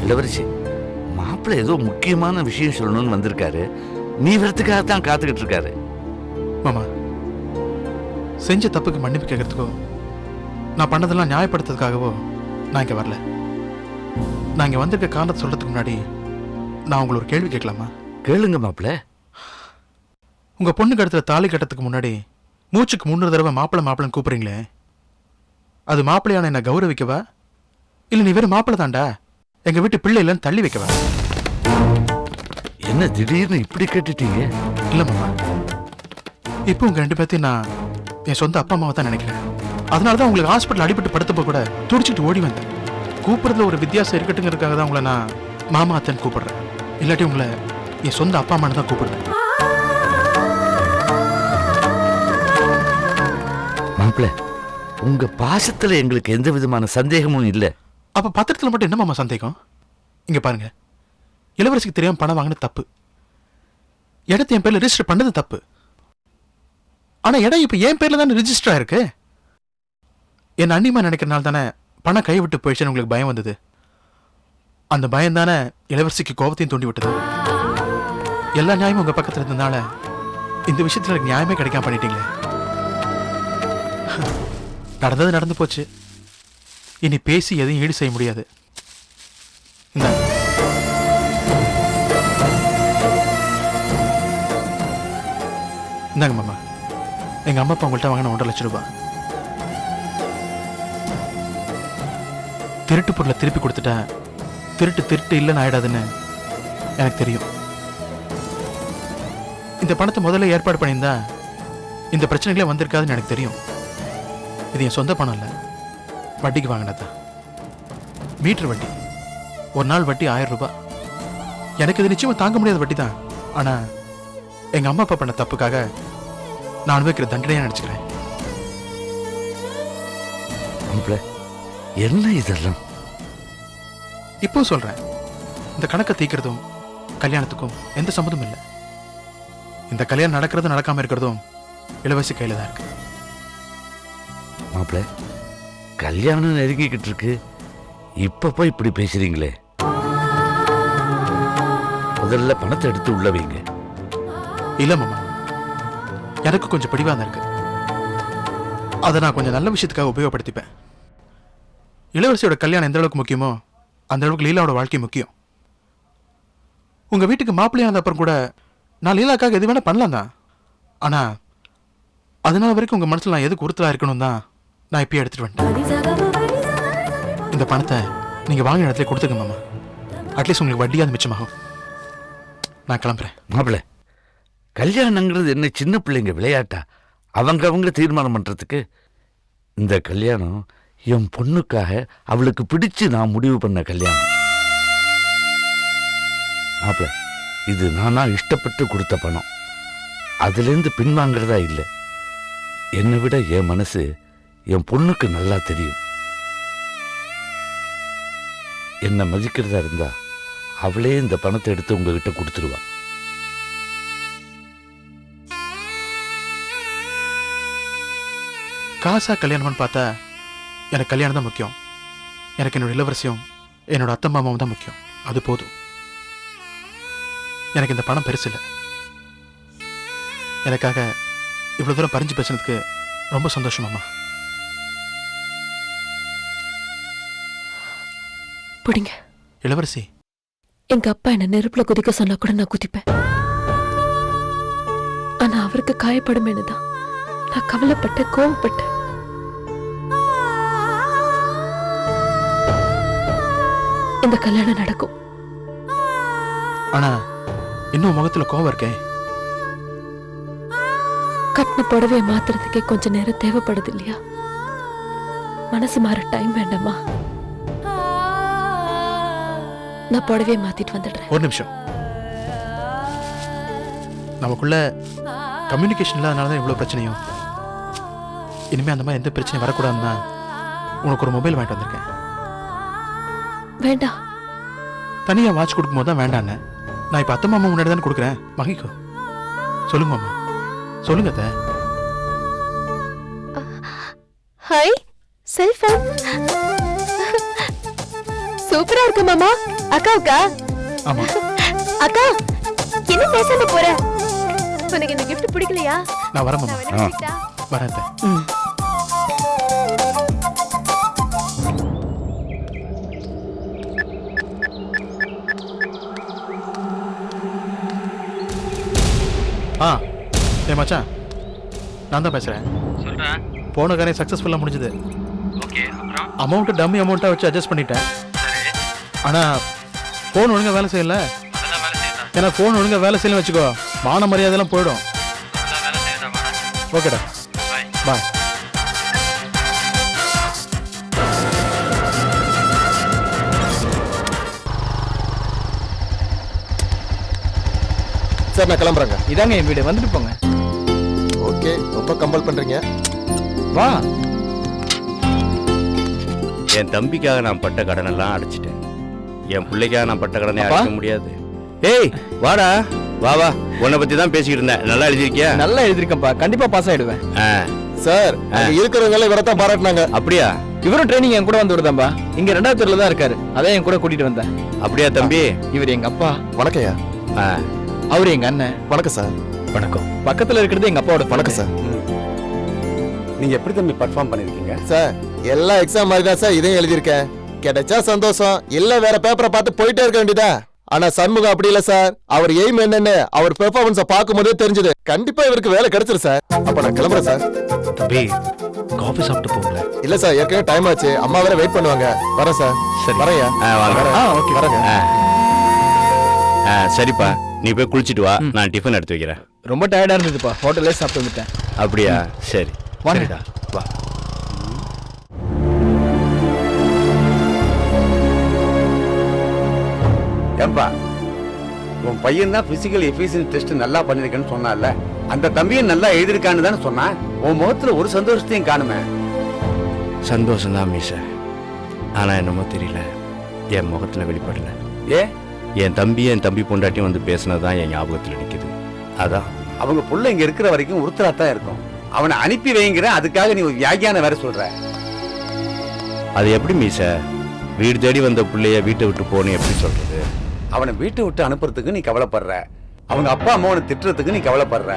இளவரசி, மாப்பிள்ள ஏதோ முக்கியமான விஷயம் சொல்லணும்னு வந்திருக்காரு. நீ வரத்துக்காக தான் காத்துக்கிட்டு இருக்காரு. மாமா, செஞ்ச தப்புக்கு மன்னிப்பு கேட்கறதுக்கோ நான் பண்ணதெல்லாம் நியாயப்படுத்துறதுக்காகவோ நான் இங்க வரல. நான் இங்க வந்திருக்க காரணத்தை சொல்றதுக்கு முன்னாடி நான் உங்களை ஒரு கேள்வி கேட்கலாமா? கேளுங்க மாப்பிள்ள. உங்க பொண்ணு கழுத்துல தாலி கட்டத்துக்கு முன்னாடி மூச்சுக்கு 300 தடவை மாப்பிள்ளன்னு கூப்பிடுறீங்களே, அது மாப்பிள்ளையான என்ன கௌரவிக்கவா, இல்ல நீ வெறும் மாப்பிள்ள தாண்டா எங்க வீட்டு பிள்ளை இல்லைன்னு தள்ளி வைக்கவா? என்ன திடீர்னு இப்படி கேட்டுட்டீங்க? இல்ல மாமா, இப்போ உங்க 2 பேர்த்தையும் நான் என் சொந்த அப்பா அம்மாவை தான் நினைக்கிறேன். அதனாலதான் உங்களுக்கு ஹாஸ்பிட்டல் அடிபட்டு படுத்தப்போ கூட துடிச்சிட்டு ஓடி வந்தேன். கூப்பிடுறதுல ஒரு வித்தியாசம் இருக்கட்டுங்கிறதுக்காக தான் உங்களை நான் மாமா அத்தன்னு கூப்பிடுறேன். இல்லாட்டி உங்களை என் சொந்த அப்பா அம்மான்னு தான் கூப்பிடுறேன். மாப்பிள்ள, உங்க பாசத்துல எங்களுக்கு எந்த விதமான சந்தேகமும் இல்லை. அப்ப பத்திரத்துல மட்டும் என்ன மாமா சந்தேகம்? இங்க பாருங்க, இளவரசிக்கு தெரியாம பணம் வாங்கினது தப்பு, இடத்தை என் பேர்ல ரிஜிஸ்டர் பண்ணது தப்பு. ஆனா இடம் இப்ப என் பேர்ல தானே ரிஜிஸ்டர் ஆயிருக்கு. என் அண்ணிமா நினைக்கிறனால தானே பணம் கை விட்டு போயிடுச்சுன்னு உங்களுக்கு பயம் வந்தது. அந்த பயம் தானே இளவரசிக்கு கோபத்தையும் தூண்டி விட்டது. எல்லா நியாயமும் உங்க பக்கத்துல இருந்ததுனால இந்த விஷயத்துல எனக்கு நியாயமே கிடைக்காம பண்ணிட்டீங்களே. நடந்தது நடந்து போச்சு. இனி பேசி எதையும் ஈடு செய்ய முடியாது. இந்தாங்க மாமா, எங்க அம்மா அப்பா உங்கள்கிட்ட வாங்கின 1.5 லட்சம் ரூபாய். திருட்டு பொருளை திருப்பி கொடுத்துட்டா திருட்டு இல்லைன்னு ஆயிடாதுன்னு எனக்கு தெரியும். இந்த பணத்தை முதல்ல ஏற்பாடு பண்ணியிருந்தா இந்த பிரச்சனைகளே வந்திருக்காதுன்னு எனக்கு தெரியும். இது என் சொந்த பணம் இல்லை, வட்டிக்கு வாங்கினதான். மீட்டர் வட்டி, ஒரு நாள் வட்டி 1000 ரூபாய். எனக்கு இது நிச்சயமா தாங்க முடியாத வட்டி தான். ஆனா எங்க அம்மா அப்பா பண்ண தப்புக்காக நான் அனுபவிக்கிற தண்டனையா நினைச்சுக்கிறேன். என்ன இதெல்லாம்? இப்போ சொல்றேன், இந்த கணக்கை தீக்கிறதும் கல்யாணத்துக்கும் எந்த சம்மதமும் இல்லை. இந்த கல்யாணம் நடக்கிறதும் நடக்காம இருக்கிறதும் இளவரசி கையில தான் இருக்கு. மாப்பிள்ள, கல்யாணம் நெருங்கிக்கிட்டு இருக்கு, இப்ப போய் இப்படி பேசுறீங்களே. முதல்ல பணத்தை எடுத்து உள்ள வைங்க. இல்ல மாமா, எனக்கு கொஞ்சம் பிடிவாதம் இருக்கு. அதை நான் கொஞ்சம் நல்ல விஷயத்துக்காக உபயோகப்படுத்திப்பேன். இளவரசியோட கல்யாணம் எந்த அளவுக்கு முக்கியமோ அந்த அளவுக்கு லீலாவோட வாழ்க்கை முக்கியம். உங்க வீட்டுக்கு மாப்பிள்ளையானது அப்புறம் கூட நான் லீலாக்காக எது வேணா பண்ணலாம் தான். ஆனா அதனால வரைக்கும் உங்க மனசுல நான் எதுக்கு உறுத்தலா இருக்கணும் தான் நான் இப்பயே எடுத்துட்டு வந்துட்டேன். இந்த பணத்தை நீங்க வாங்கின இடத்துல கொடுத்துங்க மாமா. அட்லீஸ்ட் உங்களுக்கு வட்டியாவது மிச்சமாகும். நான் கிளம்புறேன். மாப்பிள்ள, கல்யாணங்கிறது என்ன சின்ன பிள்ளைங்க விளையாட்டா? அவங்க தீர்மானம் பண்றதுக்கு. இந்த கல்யாணம் என் பொண்ணுக்காக அவளுக்கு பிடிச்சு நான் முடிவு பண்ண கல்யாணம். மாப்பிள்ள, இது நானா இஷ்டப்பட்டு கொடுத்த பணம். அதுலேருந்து பின்வாங்கிறதா இல்லை. என்னை விட என் மனசு என் பொண்ணுக்கு நல்லா தெரியும். என்னை மதிக்கிறதா இருந்தா அவளே இந்த பணத்தை எடுத்து உங்ககிட்ட கொடுத்துருவா. காசா கல்யாணம்னு பார்த்தா எனக்கு கல்யாணம் தான் முக்கியம். எனக்கு என்னோட இளவரசியும் என்னோட அத்தை மாமாவும் தான் முக்கியம். அது போதும். எனக்கு இந்த பணம் பெருசு இல்லை. எனக்காக இவ்வளவு தூரம் பறிஞ்சு பேசுனதுக்கு ரொம்ப சந்தோஷம் மாமா. பிடிங்க. இளவரசி, எங்க அப்பா என்ன நெருப்புல குதிக்க சொன்னா கூட நான் குதிப்பேன். ஆனா அவருக்கு காயப்படுமேனு தான் நான் கவலைப்பட்டேன், கோவப்பட்டேன். இந்த கல்யாணம் நடக்கும். ஆனா இன்னும் முகத்துல கோவம் இருக்கேன். கட்டின புடவைய மாத்துறதுக்கே கொஞ்ச நேரம் தேவைப்படுது இல்லையா? மனசு மாற டைம் வேண்டாமா? நான் புடவைய மாத்திட்டு வந்துடுறேன். ஒரு நிமிஷம். நமக்குள்ள கம்யூனிகேஷன் இல்லாதனால தான் இவ்வளவு பிரச்சனையும். இனிமே அந்த மாதிரி எந்த பிரச்சனையும் வரக்கூடாதுன்னா உனக்கு ஒரு மொபைல் வாங்கிட்டு வந்திருக்கேன். வேண்டாம். தனியா வாட்ச் கொடுக்கும் போது தான் வேண்டான்னு. நான் இப்ப அத்தை மாமா முன்னாடி தானே கொடுக்குறேன். வாங்கிக்கோ. சொல்லுங்க மாமா, சொல்லுங்க அத்தை. ஹாய், செல்போன் சூப்பரா இருக்கு மாமா. அக்காவுக்கா? ஆமா. அக்கா, என்ன பேசாம போற? உனக்கு இந்த gift பிடிக்கலையா? நான் வரேன் மாமா. நான் வரேன். வரேன் அத்தை. ஏ மச்சான், நான் தான் பேசுறேன். சொல்றேன். போன காரியம் சக்சஸ்ஃபுல்லா முடிஞ்சது. ஓகே, அப்புறம் அமௌண்ட் டம்மி அமௌண்ட்டா வச்சு அட்ஜஸ்ட் பண்ணிட்டேன். ஆனா போன் ஒழுங்கா வேலை செய்யல. அதெல்லாம் வேலை செய்யலாம். ஏன்னா போன் ஒழுங்கா வேலை செய்யல வச்சுக்கோ, மான மரியாதைலாம் போயிடும். அதெல்லாம் வேலை செய்யலாம். ஓகேடா, பாய். பாய். சார் நான் கிளம்புறேங்க. இதாங்க என் வீடு, வந்துட்டு போங்க. ஓகே, ரொம்ப கம்பல் பண்றீங்க. வா. என் தம்பிக்காக நான் பட்ட கடனெல்லாம் அடைச்சிட்டேன். என் பிள்ளைக்காக நான் பட்ட கடனை அடைக்க முடியாது. ஏய் வாடா, வா வா. உன்னை பத்தி தான் பேசிக்கிட்டு இருந்தேன். நல்லா எழுதிருக்கியா? நல்லா எழுதிருக்கப்பா, கண்டிப்பா பாஸ் ஆயிடுவேன். சார் இருக்கிறவங்க எல்லாம் இவரை தான் பாராட்டினாங்க. அப்படியா? இவரும் ட்ரைனிங் என் கூட வந்து விடுதாம்பா. இங்க 2வது தெருல தான் இருக்காரு, அதான் என் கூட கூட்டிட்டு வந்தேன். அப்படியா தம்பி? இவர் எங்க அப்பா. வணக்கம்யா. அவரு எங்க அண்ணன். வணக்கம் சார். வணக்கம். பக்கத்துல இருக்கிறது எங்க அப்பாவோட. வணக்கம் சார். நீங்க எப்படி தம்பி பர்ஃபார்ம் பண்ணிருக்கீங்க? சார் எல்லா எக்ஸாம் மாதிரி தான் சார் இதையும் எழுதியிருக்கேன். கிடைச்சா சந்தோஷம், இல்ல வேற பேப்பரை பார்த்து போயிட்டே இருக்க வேண்டியதா. ஆனா சண்முகம் அப்படி இல்ல சார். அவர் எய்ம் என்னன்னு அவர் பெர்ஃபார்மன்ஸை பார்க்கும் போதே தெரிஞ்சது. கண்டிப்பா இவருக்கு வேலை கிடைச்சிரு சார். அப்ப நான் கிளம்புறேன் சார். தம்பி காஃபி சாப்பிட்டு போங்களேன். இல்ல சார், ஏற்கனவே டைம் ஆச்சு. அம்மா வேற வெயிட் பண்ணுவாங்க. வரேன் சார். சரி. வரையா? ஓகே, வரேங்க. சரிப்பா, நீ போய் குளிச்சிட்டு வா, நான் டிஃபன் எடுத்து வைக்கிறேன். ரொம்ப டயர்டா இருந்ததுப்பா, ஹோட்டல்லே சாப்பிட்டு வந்துட்டேன். அப்படியா? சரி. வாடா வா. ஏம்பா, உன் பையன் தான் பிசிக்கல் எஃபிஷியன்சி டெஸ்ட் நல்லா பண்ணிருக்கேன்னு சொன்னால, அந்த தம்பியை நல்லா எழுதிருக்கான்னு தானே சொன்னான். உன் முகத்துல ஒரு சந்தோஷத்தையும் காணுமே. சந்தோஷம்தான் மீச, ஆனா என்னமோ தெரியல, என் முகத்துல வெளிப்படல. ஏ, என் தம்பி பொண்டாட்டியும் வந்து பேசினதான் என் ஞாபகத்துல நிக்குது. அதான். அவங்க புள்ள இங்க இருக்கிற வரைக்கும் உறுத்தலாத்தான் இருக்கும். அவனை அனுப்பி வைங்கிற, அதுக்காக நீ ஒரு வியாகியான வேற சொல்ற. அது எப்படி மீச? வீடு தேடி வந்த பிள்ளைய வீட்டை விட்டு போன்னு எப்படி சொல்றது? அவனை வீட்டை விட்டு அனுப்புறதுக்கு நீ கவலைப்படுற, அவங்க அப்பா அம்மாவனை திட்டுறதுக்கு நீ கவலைப்படுற.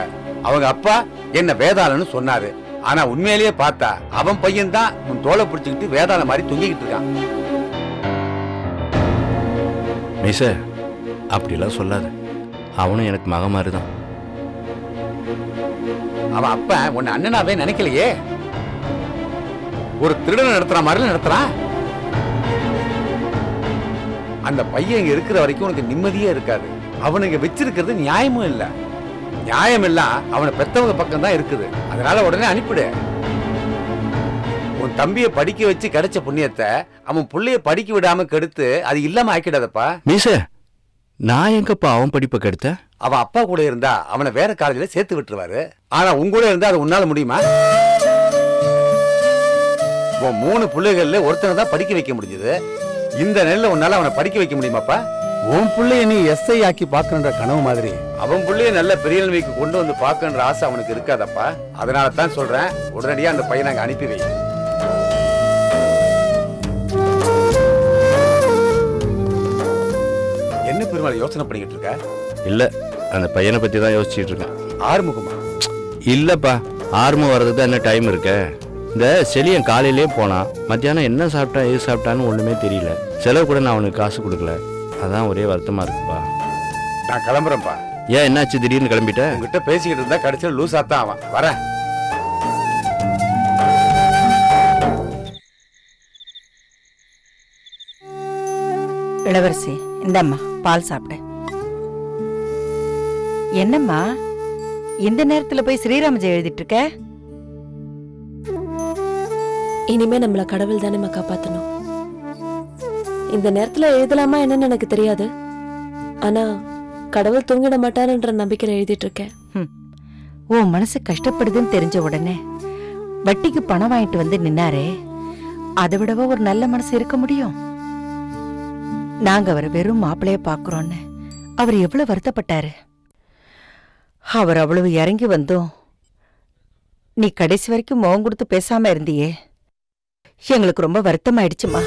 அவங்க அப்பா என்ன வேதாளன்னு சொன்னாரு, ஆனா உண்மையிலேயே பார்த்தா அவன் பையன் தான் உன் தோலை பிடிச்சுக்கிட்டு வேதாள மாதிரி தொங்கிக்கிட்டு இருக்கான். மீச அப்படிலாம் சொல்லாத, அவனும் எனக்கு மக மாதிரிதான். அவன் அப்ப உன்னை அண்ணனாவே நினைக்கலையே, ஒரு திருடனை நடத்துற மாதிரி நடத்துறான். அந்த பையன் இங்க இருக்கிற வரைக்கும் உனக்கு நிம்மதியே இருக்காது. அவனுங்க வச்சிருக்கிறது நியாயமும் இல்ல. நியாயம் எல்லாம் அவனை பெத்தவங்க பக்கம் தான் இருக்குது. அதனால உடனே அனுப்பிடு. உன் தம்பியை படிக்க வச்சு கிடைச்ச புண்ணியத்தை அவன் புள்ளைய படிக்க விடாம கெடுத்து அது இல்லாம ஆக்கிடாதப்பா. மீச, நான் எங்கப்பா அவன் படிப்பை கெடுத்த? அவன் அப்பா கூட இருந்தா அவனை வேற காலேஜ்ல சேர்த்து விட்டுருவாரு. ஆனா உன் கூட இருந்தா அது உன்னால முடியுமா? உன் 3 பிள்ளைகள்ல ஒருத்தனை தான் படிக்க வைக்க முடிஞ்சது. இந்த நிலையில உன்னால அவனை படிக்க வைக்க முடியுமாப்பா? உன் பிள்ளைய நீ எஸ்ஐ ஆக்கி பாக்கணுன்ற கனவு மாதிரி அவன் பிள்ளைய நல்ல பெரிய நிலைமைக்கு கொண்டு வந்து பாக்கணுன்ற ஆசை அவனுக்கு இருக்காதப்பா. அதனால தான் சொல்றேன், உடனடியா அந்த பையனை அங்க அனுப்பி வை. என்ன பெருமாள் யோசனை பண்ணிக்கிட்டு இருக்க? இல்ல, அந்த பையனை பத்தி தான் யோசிச்சுட்டு இருக்கேன். ஆறுமுகமா? இல்லைப்பா, ஆர்மம் வர்றதுக்கு தான் என்ன டைம் இருக்கு. இந்த செலியன் காலையிலே போனான், மத்தியானம் என்ன சாப்பிட்டா எது சாப்பிட்டான்னு ஒன்றுமே தெரியல. செலவு கூட நான் அவனுக்கு காசு கொடுக்கல. அதான் ஒரே வருத்தமாக இருக்குப்பா. நான் கிளம்புறேன்ப்பா. ஏன் என்னாச்சு திடீர்னு கிளம்பிட்டேன்? உங்ககிட்ட பேசிக்கிட்டு இருந்தா கடைசியில் லூஸ் ஆத்தான் அவன் வரேன். இளவரசி, இந்தம்மா பால் சாப்பிடு. என்னம்மா இந்த நேரத்துல போய் ஸ்ரீராமஜெயம் எழுதிட்டு இருக்க? இனிமே நம்மள கடவுள் தானே காப்பாத்தணும். இந்த நேரத்துல எழுதலாமா என்னன்னு எனக்கு தெரியாது. ஆனா கடவுள் தூங்கிட மாட்டாருன்ற நம்பிக்கையில எழுதிட்டு இருக்கேன். உன் மனசு கஷ்டப்படுதுன்னு தெரிஞ்ச உடனே வட்டிக்கு பணம் வாங்கிட்டு வந்து நின்னாரே, அதை விடவா ஒரு நல்ல மனசு இருக்க முடியும்? நாங்க அவரை வெறும் மாப்பிளைய பாக்குறோன்னு அவர் எவ்வளவு வருத்தப்பட்டாரு. அவர் அவ்வளவு இறங்கி வந்தோம் நீ கடைசி வரைக்கும் முகம் கொடுத்து பேசாம இருந்தியே, எங்களுக்கு ரொம்ப வருத்தமாயிடுச்சுமா.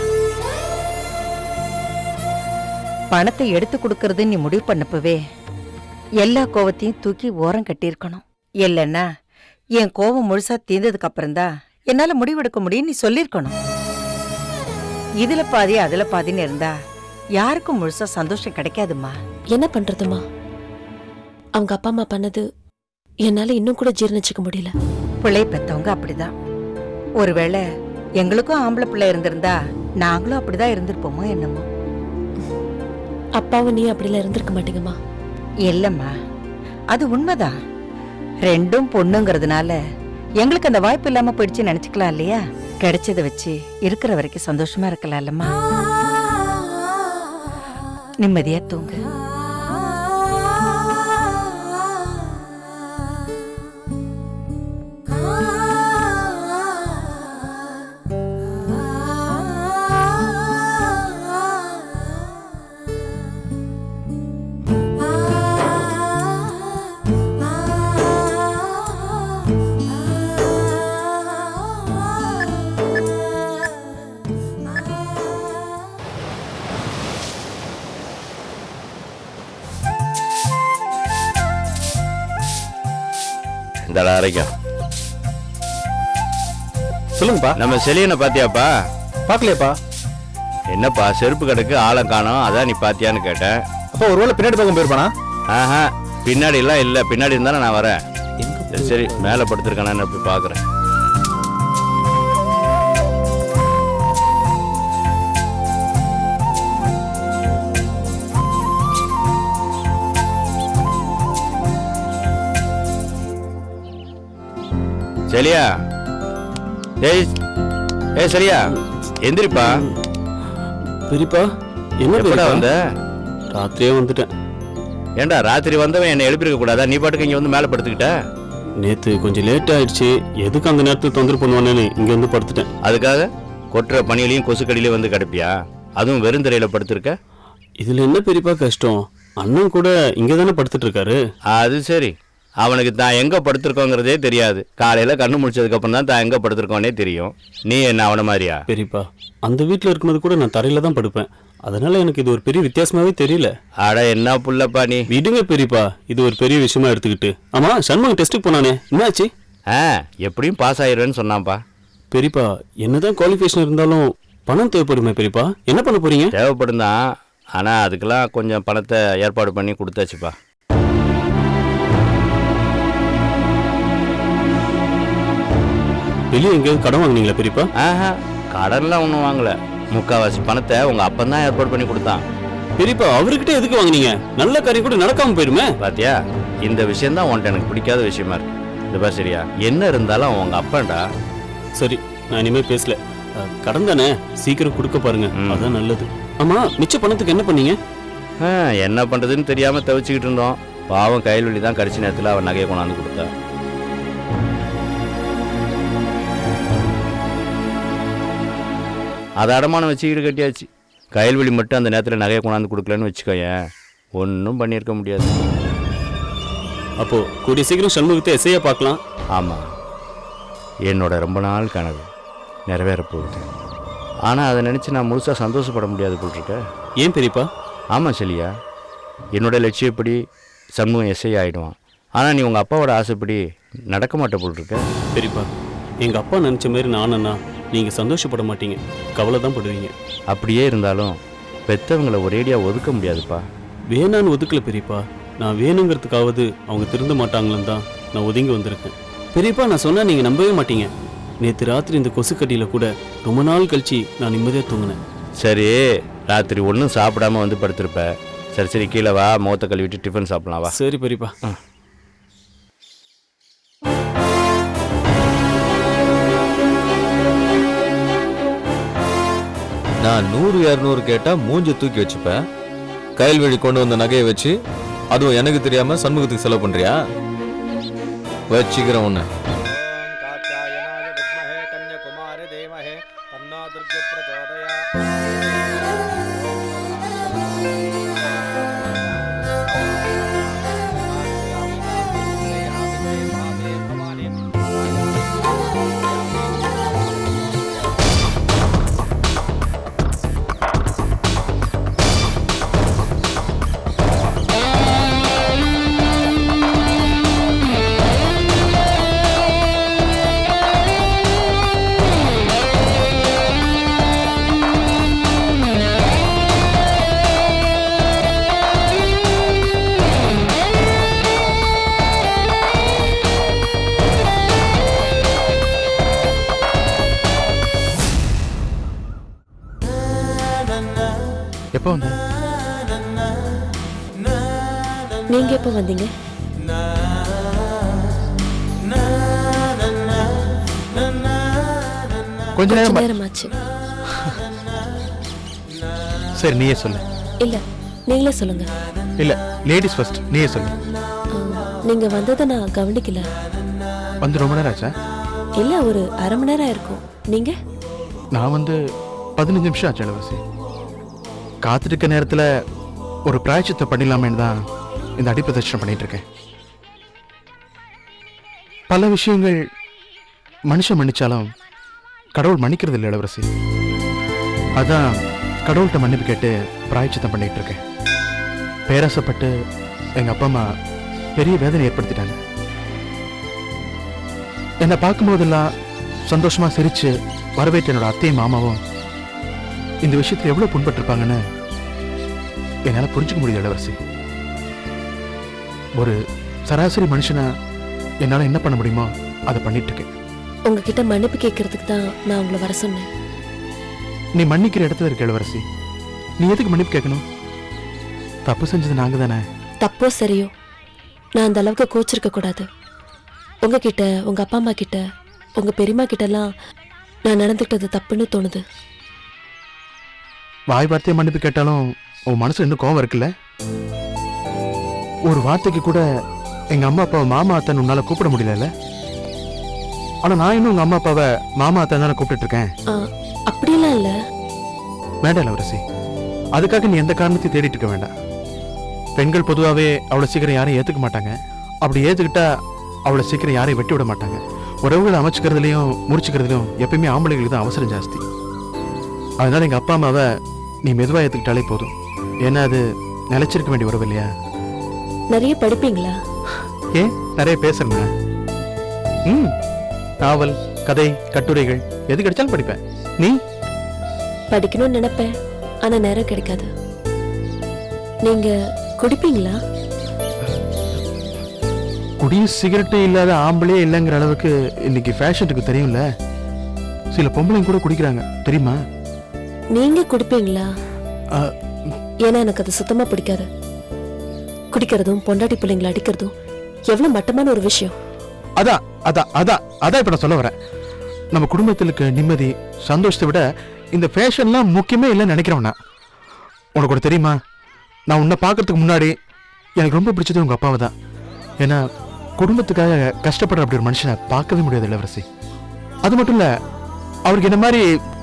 பணத்தை எடுத்து கொடுக்கறது நீ முடிவு பண்ணப்பவே எல்லா கோவத்தையும் தூக்கி ஓரம் கட்டியிருக்கணும். இல்லைன்னா என் கோவம் முழுசா தீர்ந்ததுக்கு அப்புறம்தான் என்னால முடிவெடுக்க முடியும் நீ சொல்லிருக்கணும். இதுல பாதி அதுல பாதின்னு இருந்தா யாருக்கும் முழுசா சந்தோஷம் கிடைக்காதுமா. என்ன பண்றதுமா, அவங்க அப்பா அம்மா பண்ணது என்னால இன்னும் கூட ஜீர்ணிச்சுக்க முடியல. பிள்ளை பெத்தவங்க அப்படிதான். ஒருவேளை எங்களுக்கும் ஆம்பளை பிள்ளை இருந்திருந்தா நாங்களும் அப்படிதான் இருந்திருப்போமோ என்னமோ. அப்பாவும் நீ அப்படிலாம் இருந்திருக்க மாட்டீங்கம்மா. இல்லம்மா, அது உண்மைதான். ரெண்டும் பொண்ணுங்கிறதுனால எங்களுக்கு அந்த வாய்ப்பு இல்லாம போயிடுச்சு நினைச்சுக்கலாம் இல்லையா? கிடைச்சதை வச்சு இருக்கிற வரைக்கும் சந்தோஷமா இருக்கலாம் இல்லம்மா. நிம்மதியா தூங்கு. சொல்லுங்கப்பா. நம்ம செலியனை பாத்தியாப்பா? பாக்கலையாப்பா? என்னப்பா செருப்பு கடைக்கு ஆளம் காணோம், அதான் நீ பாத்தியான்னு கேட்டேன். அப்ப ஒருவேளை பின்னாடி பக்கம் போயிருப்பானா? ஆஹா, பின்னாடி எல்லாம் இல்ல. பின்னாடி இருந்தாலும் நான் வரேன். சரி, மேல படுத்திருக்கானு போய் பாக்குறேன். சரியா? ஏய் சரியா, எந்திரிப்பா. பெரியப்பா, என்ன எப்படா வந்த? ராத்திரியே வந்துட்டேன். ஏண்டா ராத்திரி வந்தவன் என்னை எழுப்பிருக்க கூடாதா? நீ பாட்டுக்கு இங்க வந்து மேல படுத்துக்கிட்ட. நேத்து கொஞ்சம் லேட் ஆயிடுச்சு, எதுக்கு அந்த நேரத்தில் தொந்தரவு பண்ணுவானேன்னு இங்க வந்து படுத்துட்டேன். அதுக்காக கொட்டுற பனியிலையும் கொசுக்கடியிலையும் வந்து கிடப்பியா? அதுவும் வெறுந்தரையில படுத்திருக்க. இதுல என்ன பெரியப்பா கஷ்டம்? அண்ணன் கூட இங்க தானே படுத்துட்டு இருக்காரு. அது சரி, அவனுக்கு தான் எங்க படுத்திருக்கோங்கிறதே தெரியாது. காலையில கண்ணு முடிச்சதுக்கு அப்புறம் தான் தான் எங்க படுத்திருக்கோன்னே தெரியும். நீ என்ன அவன மாதிரியா? பெரியப்பா, அந்த வீட்டுல இருக்கும்போது கூட நான் தரையில தான் படுப்பேன். அதனால எனக்கு இது ஒரு பெரிய வித்தியாசமாவே தெரியல. அட என்ன புள்ளப்பா நீ. விடுங்க பெரியப்பா, இது ஒரு பெரிய விஷயமா எடுத்துக்கிட்டு. ஆமா, சண்முகம் டெஸ்ட்டுக்கு போனானே, என்னாச்சு? எப்படியும் பாஸ் ஆயிடுவேன்னு சொன்னான்ப்பா. பெரியப்பா, என்னதான் குவாலிஃபிகேஷன் இருந்தாலும் பணம் தேவைப்படுமே பெரியப்பா. என்ன பண்ண போறீங்க? தேவைப்படும் தான், ஆனா அதுக்கெல்லாம் கொஞ்சம் பணத்தை ஏற்பாடு பண்ணி கொடுத்தாச்சுப்பா. வெளியே எங்கேயாவது கடன் வாங்கினீங்களா பெரியப்பா? கடன்லாம் ஒன்றும் வாங்கல. முக்கால்வாசி பணத்தை உங்க அப்பன் தான் ஏற்பாடு பண்ணி கொடுத்தான். பெரியப்பா, அவர்கிட்ட எதுக்கு வாங்கினீங்க? நல்ல காரியம் கூட நடக்காம போயிருமே. பாத்தியா, இந்த விஷயம் தான் உன்ட்ட எனக்கு பிடிக்காத விஷயமா இருக்கு. இது பா, சரியா? என்ன இருந்தாலும் உங்க அப்பன்டா. சரி, நான் இனிமே பேசல. கடன் தானே, சீக்கிரம் கொடுக்க பாருங்க, அதான் நல்லது. ஆமா, மிச்ச பணத்துக்கு என்ன பண்ணீங்க? என்ன பண்றதுன்னு தெரியாம தவிச்சுக்கிட்டு இருந்தோம். பாவம் கைல்வெளி தான் கடைசி நேரத்தில் அவன் நகையை கொண்டாந்து கொடுத்தா. அதை அடமானம் வச்சு ஈடு கட்டியாச்சு. கைல்வெளி மட்டும் அந்த நேரத்தில் நகையை கொண்டாந்து கொடுக்கலன்னு வச்சுக்கோயேன், ஒன்றும் பண்ணியிருக்க முடியாது. அப்போ கூடிய சீக்கிரம் சண்முகத்தை எஸ்ஐயா பார்க்கலாம். ஆமாம், என்னோட ரொம்ப நாள் கனவு நிறைவேற போகுது. ஆனால் அதை நினச்சி நான் முழுசாக சந்தோஷப்பட முடியாது போட்டிருக்க. ஏன் பெரியப்பா? ஆமாம் செலியா, என்னோட லட்சியப்படி சண்முகம் எஸ்ஐ ஆகிடுவான். ஆனால் நீ உங்கள் அப்பாவோட ஆசைப்படி நடக்க மாட்டே போல் இருக்க. பெரியப்பா, எங்க அப்பா நினைச்ச மாதிரி நானா நீங்க சந்தோஷப்பட மாட்டீங்க, கவலை தான் படுவீங்க. அப்படியே இருந்தாலும் பெற்றவங்களை ஒரேடியாக ஒதுக்க முடியாதுப்பா. வேணான்னு ஒதுக்கல பெரியப்பா, நான் வேணுங்கிறதுக்காவது அவங்க திருந்த மாட்டாங்களன்னு தான் நான் ஒதுங்கி வந்திருக்கேன். பெரியப்பா, நான் சொன்னா நீங்க நம்பவே மாட்டீங்க. நேற்று ராத்திரி இந்த கொசுக்கட்டியில் கூட ரொம்ப நாள் கழிச்சு நான் நிம்மதியாக தூங்கினேன். சரி, ராத்திரி ஒன்றும் சாப்பிடாம வந்து படுத்திருப்ப. சரி சரி, கீழே வா, முகத்தை கழுவிட்டு டிஃபன் சாப்பிடலாம் வா. சரி பெரியப்பா. நான் 100-200 கேட்டா மூஞ்சி தூக்கி வச்சுப்பேன். கையில் வழி கொண்டு வந்த நகையை வச்சு அதுவும் எனக்கு தெரியாம சண்முகத்துக்கு செலவு பண்றியா? வச்சுக்கிறேன் உன்னை. எப்போ வந்த? நீங்க எப்போ வந்தீங்க? கொஞ்ச நேரம் நேரமாச்சு. சரி, நீயே சொல்லு. இல்ல, நீங்களே சொல்லுங்க. இல்ல, லேடிஸ் ஃபர்ஸ்ட், நீயே சொல்லு. நீங்க வந்ததை நான் கவனிக்கல. வந்து ரொம்ப நேரம் ஆச்சா? இல்ல, ஒரு அரை மணி நேரம் இருக்கும். நீங்க? நான் வந்து 15 நிமிஷம் ஆச்சு இளவரசி. காத்துட்டு இருக்க நேரத்தில் ஒரு பிராயச்சித்தை பண்ணிடலாமேன்னு தான் இந்த அடிப்பிரதட்சணம் பண்ணிட்டு இருக்கேன். பல விஷயங்கள் மனுஷன் மன்னிச்சாலும் கடவுள் மன்னிக்கிறது இல்லை இளவரசி. அதான் கடவுள்கிட்ட மன்னிப்பு கேட்டு பிராயச்சித்தம் பண்ணிட்டு இருக்கேன். பேராசப்பட்டு எங்கள் அப்பா அம்மா பெரிய வேதனை ஏற்படுத்திட்டாங்க. என்னை பார்க்கும்போதெல்லாம் சந்தோஷமாக சிரித்து வரவேற்ற என்னோட அத்தையும் மாமாவும் இந்த விஷயத்தில் எவ்வளோ புண்பட்டிருப்பாங்கன்னு என்னால் புரிஞ்சுக்க முடியுது இளவரசி. ஒரு சராசரி மனுஷனா என்னால் என்ன பண்ண முடியுமோ அதை பண்ணிட்டு இருக்கேன். உங்ககிட்ட மன்னிப்பு கேட்கறதுக்கு தான் நான் உங்களை வர சொன்னேன். நீ மன்னிக்கிற இடத்துல இருக்க இளவரசி. நீ எதுக்கு மன்னிப்பு கேட்கணும்? தப்பு செஞ்சது நாங்க தானே. தப்போ சரியோ, நான் அந்த அளவுக்கு கோச்சிருக்க கூடாது. உங்ககிட்ட, உங்க அப்பா அம்மா கிட்ட, உங்க பெரியம்மா கிட்டலாம் நான் நடந்துக்கிட்டது தப்புன்னு தோணுது. வாய் வார்த்தையை மன்னிப்பு கேட்டாலும் உன் மனசு இன்னும் கோவம் இருக்குல்ல? ஒரு வார்த்தைக்கு கூட எங்க அம்மா அப்பாவை மாமா அத்தன் உன்னால கூப்பிட முடியல. ஆனா நான் இன்னும் உங்க அம்மா அப்பாவை மாமா அத்தன் தானே கூப்பிட்டு இருக்கேன். அப்படியெல்லாம் இல்ல. வேண்டாம் இளவரசி, அதுக்காக நீ எந்த காரணத்தையும் தேடிட்டு இருக்க வேண்டாம். பெண்கள் பொதுவாகவே அவ்வளோ சீக்கிரம் யாரையும் ஏற்றுக்க மாட்டாங்க. அப்படி ஏற்றுக்கிட்டா அவ்வளோ சீக்கிரம் யாரையும் வெட்டி விட மாட்டாங்க. உறவுகளை அமைச்சுக்கிறதுலையும் முறிச்சுக்கிறதுலையும் எப்பயுமே ஆம்பளைகளுக்கு தான் அவசரம் ஜாஸ்தி. அதனால எங்கள் அப்பா அம்மாவை நீ மெதுவாக ஏற்றுக்கிட்டாலே போதும். ஏன்னா அது நிலைச்சிருக்க வேண்டிய உறவு இல்லையா? நிறைய படிப்பீங்களா? ஏன், நிறைய பேசுறேங்க. நாவல், கதை, கட்டுரைகள் எது கிடைச்சாலும் படிப்பேன். நீ? படிக்கணும்னு நினைப்பேன், ஆனா நேரம் கிடைக்காது. நீங்க குடிப்பீங்களா? குடியும் சிகரெட்டும் இல்லாத ஆம்பளே இல்லைங்கிற அளவுக்கு இன்னைக்கு ஃபேஷனுக்கு தெரியும்ல. சில பொம்பளைங்க கூட குடிக்கிறாங்க, தெரியுமா? நீங்க குடிப்பீங்களா? ஏன்னா எனக்கு அது சுத்தமா பிடிக்காது. குடிக்கிறதும் பொண்டாட்டி பிள்ளைங்களை அடிக்கிறதும் எவ்வளவு மட்டமான ஒரு விஷயம். அதான் அதான் அதான் அதான் இப்ப நான் சொல்ல வரேன். நம்ம குடும்பத்தில் இருக்க நிம்மதி, சந்தோஷத்தை விட இந்த ஃபேஷன்லாம் முக்கியமே இல்லைன்னு நினைக்கிறவனா. உனக்கு கூட தெரியுமா, நான் உன்னை பார்க்கறதுக்கு முன்னாடி எனக்கு ரொம்ப பிடிச்சது உங்க அப்பாவை தான். ஏன்னா குடும்பத்துக்காக கஷ்டப்படுற அப்படி ஒரு மனுஷனை பார்க்கவே முடியாது இளவரசி. அது மட்டும் இல்ல, அவருக்கு என்ன மாதிரி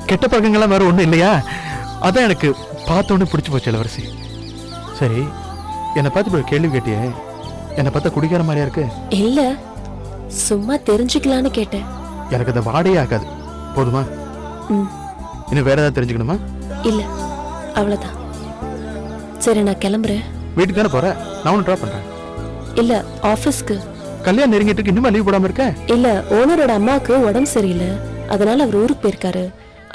கெட்ட பழக்கங்கள்லாம் வேற ஒன்றும் இல்லையா? அதான் எனக்கு பார்த்தோன்னே பிடிச்சி போச்சு இளவரசி. சரி, என்னை பார்த்து ஒரு கேள்வி கேட்டியே, என்னை பார்த்தா குடிக்கிற மாதிரியா இருக்கு? இல்ல, சும்மா தெரிஞ்சுக்கலான்னு கேட்டேன். எனக்கு அந்த வாடையே ஆகாது, போதுமா? இன்னும் வேற ஏதாவது தெரிஞ்சுக்கணுமா? இல்ல, அவ்வளவுதான். சரி, நான் கிளம்புறேன். வீட்டுக்கு தானே போறேன், நான் ஒன்று ட்ராப் பண்றேன். இல்ல, ஆபீஸ்க்கு. கல்யாணம் நெருங்கிட்டு இருக்கு, இன்னுமா லீவ் போடாம இருக்க? இல்ல, ஓனரோட அம்மாவுக்கு உடம்பு சரியில்லை, அதனால அவர் ஊருக்கு போயிருக்காரு.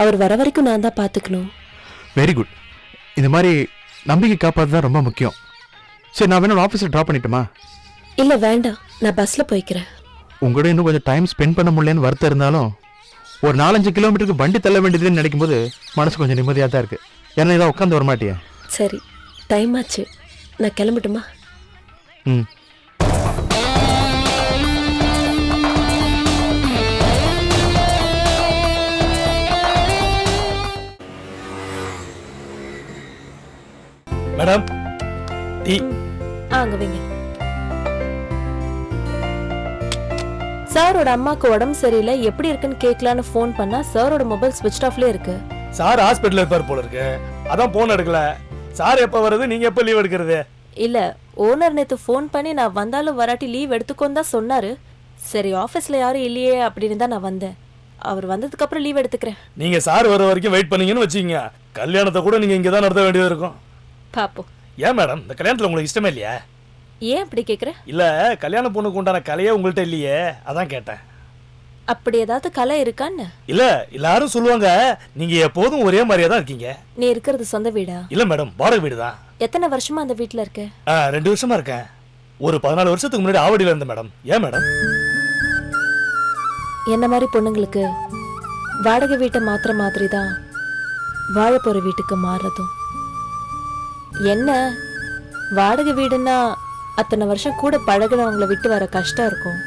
அவர் வர வரைக்கும் நான் தான் பாத்துக்கணும். Very good. இந்த மாதிரி நம்பிக்கை காப்பாதுதான் ரொம்ப முக்கியம். சரி, நான் வேணும் ஆஃபீஸில் ட்ராப் பண்ணிட்டுமா? இல்ல வேண்டாம், நான் பஸ்ல போய்க்கிறேன். உங்களோட இன்னும் கொஞ்சம் டைம் ஸ்பெண்ட் பண்ண முடியலன்னு வருத்தம் இருந்தாலும் ஒரு 4-5 கிலோமீட்டருக்கு வண்டி தள்ள வேண்டியதுன்னு நினைக்கும் போது மனசு கொஞ்சம் நிம்மதியாக தான் இருக்கு. ஏன்னா இதான் உட்காந்து வரமாட்டியா? சரி, டைம் ஆச்சு, நான் கிளம்பட்டுமா? ம். Madam tea. அங்க வைங்க. சாரோட அம்மாக்கு உடம்பு சரியில்லை, எப்படி இருக்குன்னு கேட்கலான்னு ஃபோன் பண்ணா சாரோட மொபைல் ஸ்விட்ச் ஆஃப்லயே இருக்கு. சார் ஹாஸ்பிட்டல் இருப்பார் போல இருக்கு, அதான் போன் எடுக்கல. சார் எப்ப வருது, நீங்க எப்ப லீவ் எடுக்கிறது? இல்ல, ஓனர் நேத்து ஃபோன் பண்ணி நான் வந்தாலும் வராட்டி லீவ் எடுத்துக்கோன்னு தான் சொன்னாரு. சரி, ஆபீஸ்ல யாரும் இல்லையே அப்படின்னு தான் நான் வந்தேன். அவர் வந்ததுக்கு அப்புறம் லீவ் எடுத்துக்கிறேன். நீங்க சார் வர வரைக்கும் வெயிட் பண்ணீங்கன்னு வச்சுக்கீங்க, கல்யாணத்தை கூட நீங்க இங்க தான் நடத்த வேண்டியது இருக்கும். பாப்போம். ஏன் மேடம், இந்த கல்யாணத்துல உங்களுக்கு இஷ்டமே இல்லையா? ஏன் அப்படி கேக்குற? இல்ல, கல்யாண பொண்ணுக்கு உண்டான கலையே உங்கள்ட்ட இல்லையே, அதான் கேட்டேன். அப்படி ஏதாவது கலை இருக்கான்னு? இல்ல, எல்லாரும் சொல்லுவாங்க நீங்க எப்போதும் ஒரே மாதிரியே தான் இருக்கீங்க. நீ இருக்கிறது சொந்த வீடா? இல்ல மேடம், வாடகை வீடு தான். எத்தனை வருஷமா அந்த வீட்டுல இருக்க? 2 வருஷமா இருக்கேன். ஒரு 14 வருஷத்துக்கு முன்னாடி ஆவடியில இருந்தேன் மேடம். ஏன் மேடம்? என்ன மாதிரி பொண்ணுங்களுக்கு வாடகை வீட்டை மாத்திர மாதிரி தான் வாழ போற வீட்டுக்கு மாறுறதும். என்ன வாடகை வீடுன்னா அத்தனை வருஷம் கூட பழகினவங்களை விட்டு வர கஷ்டம் இருக்கும்.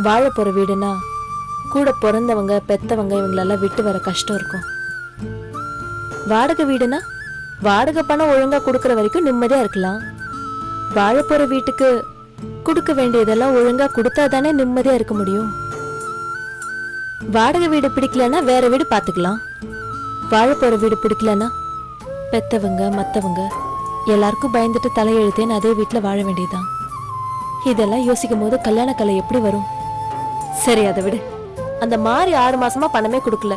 வாழ போற வீடுனா கூட பிறந்தவங்க பெத்தவங்க இவங்களெல்லாம் விட்டு வர கஷ்டம் இருக்கும். வாடகை வீடுனா வாடகை பணம் ஒழுங்கா கொடுக்கற வரைக்கும் நிம்மதியா இருக்கலாம். வாழ போற வீட்டுக்கு கொடுக்க வேண்டியதெல்லாம் ஒழுங்கா கொடுத்தா தானே நிம்மதியா இருக்க முடியும். வாடகை வீடு பிடிக்கலன்னா வேற வீடு பாத்துக்கலாம். வாழ போற வீடு பிடிக்கலன்னா பெத்தவங்க மத்தவங்க எல்லாருக்கும் பயந்துட்டு தலையெழுத்தேன்னு அதே வீட்டுல வாழ வேண்டியதுதான். இதெல்லாம் யோசிக்கும் போது கல்யாண கலை எப்படி வரும்? சரி, அதை விடு. அந்த மாதிரி 6 மாசமா பணமே கொடுக்கல.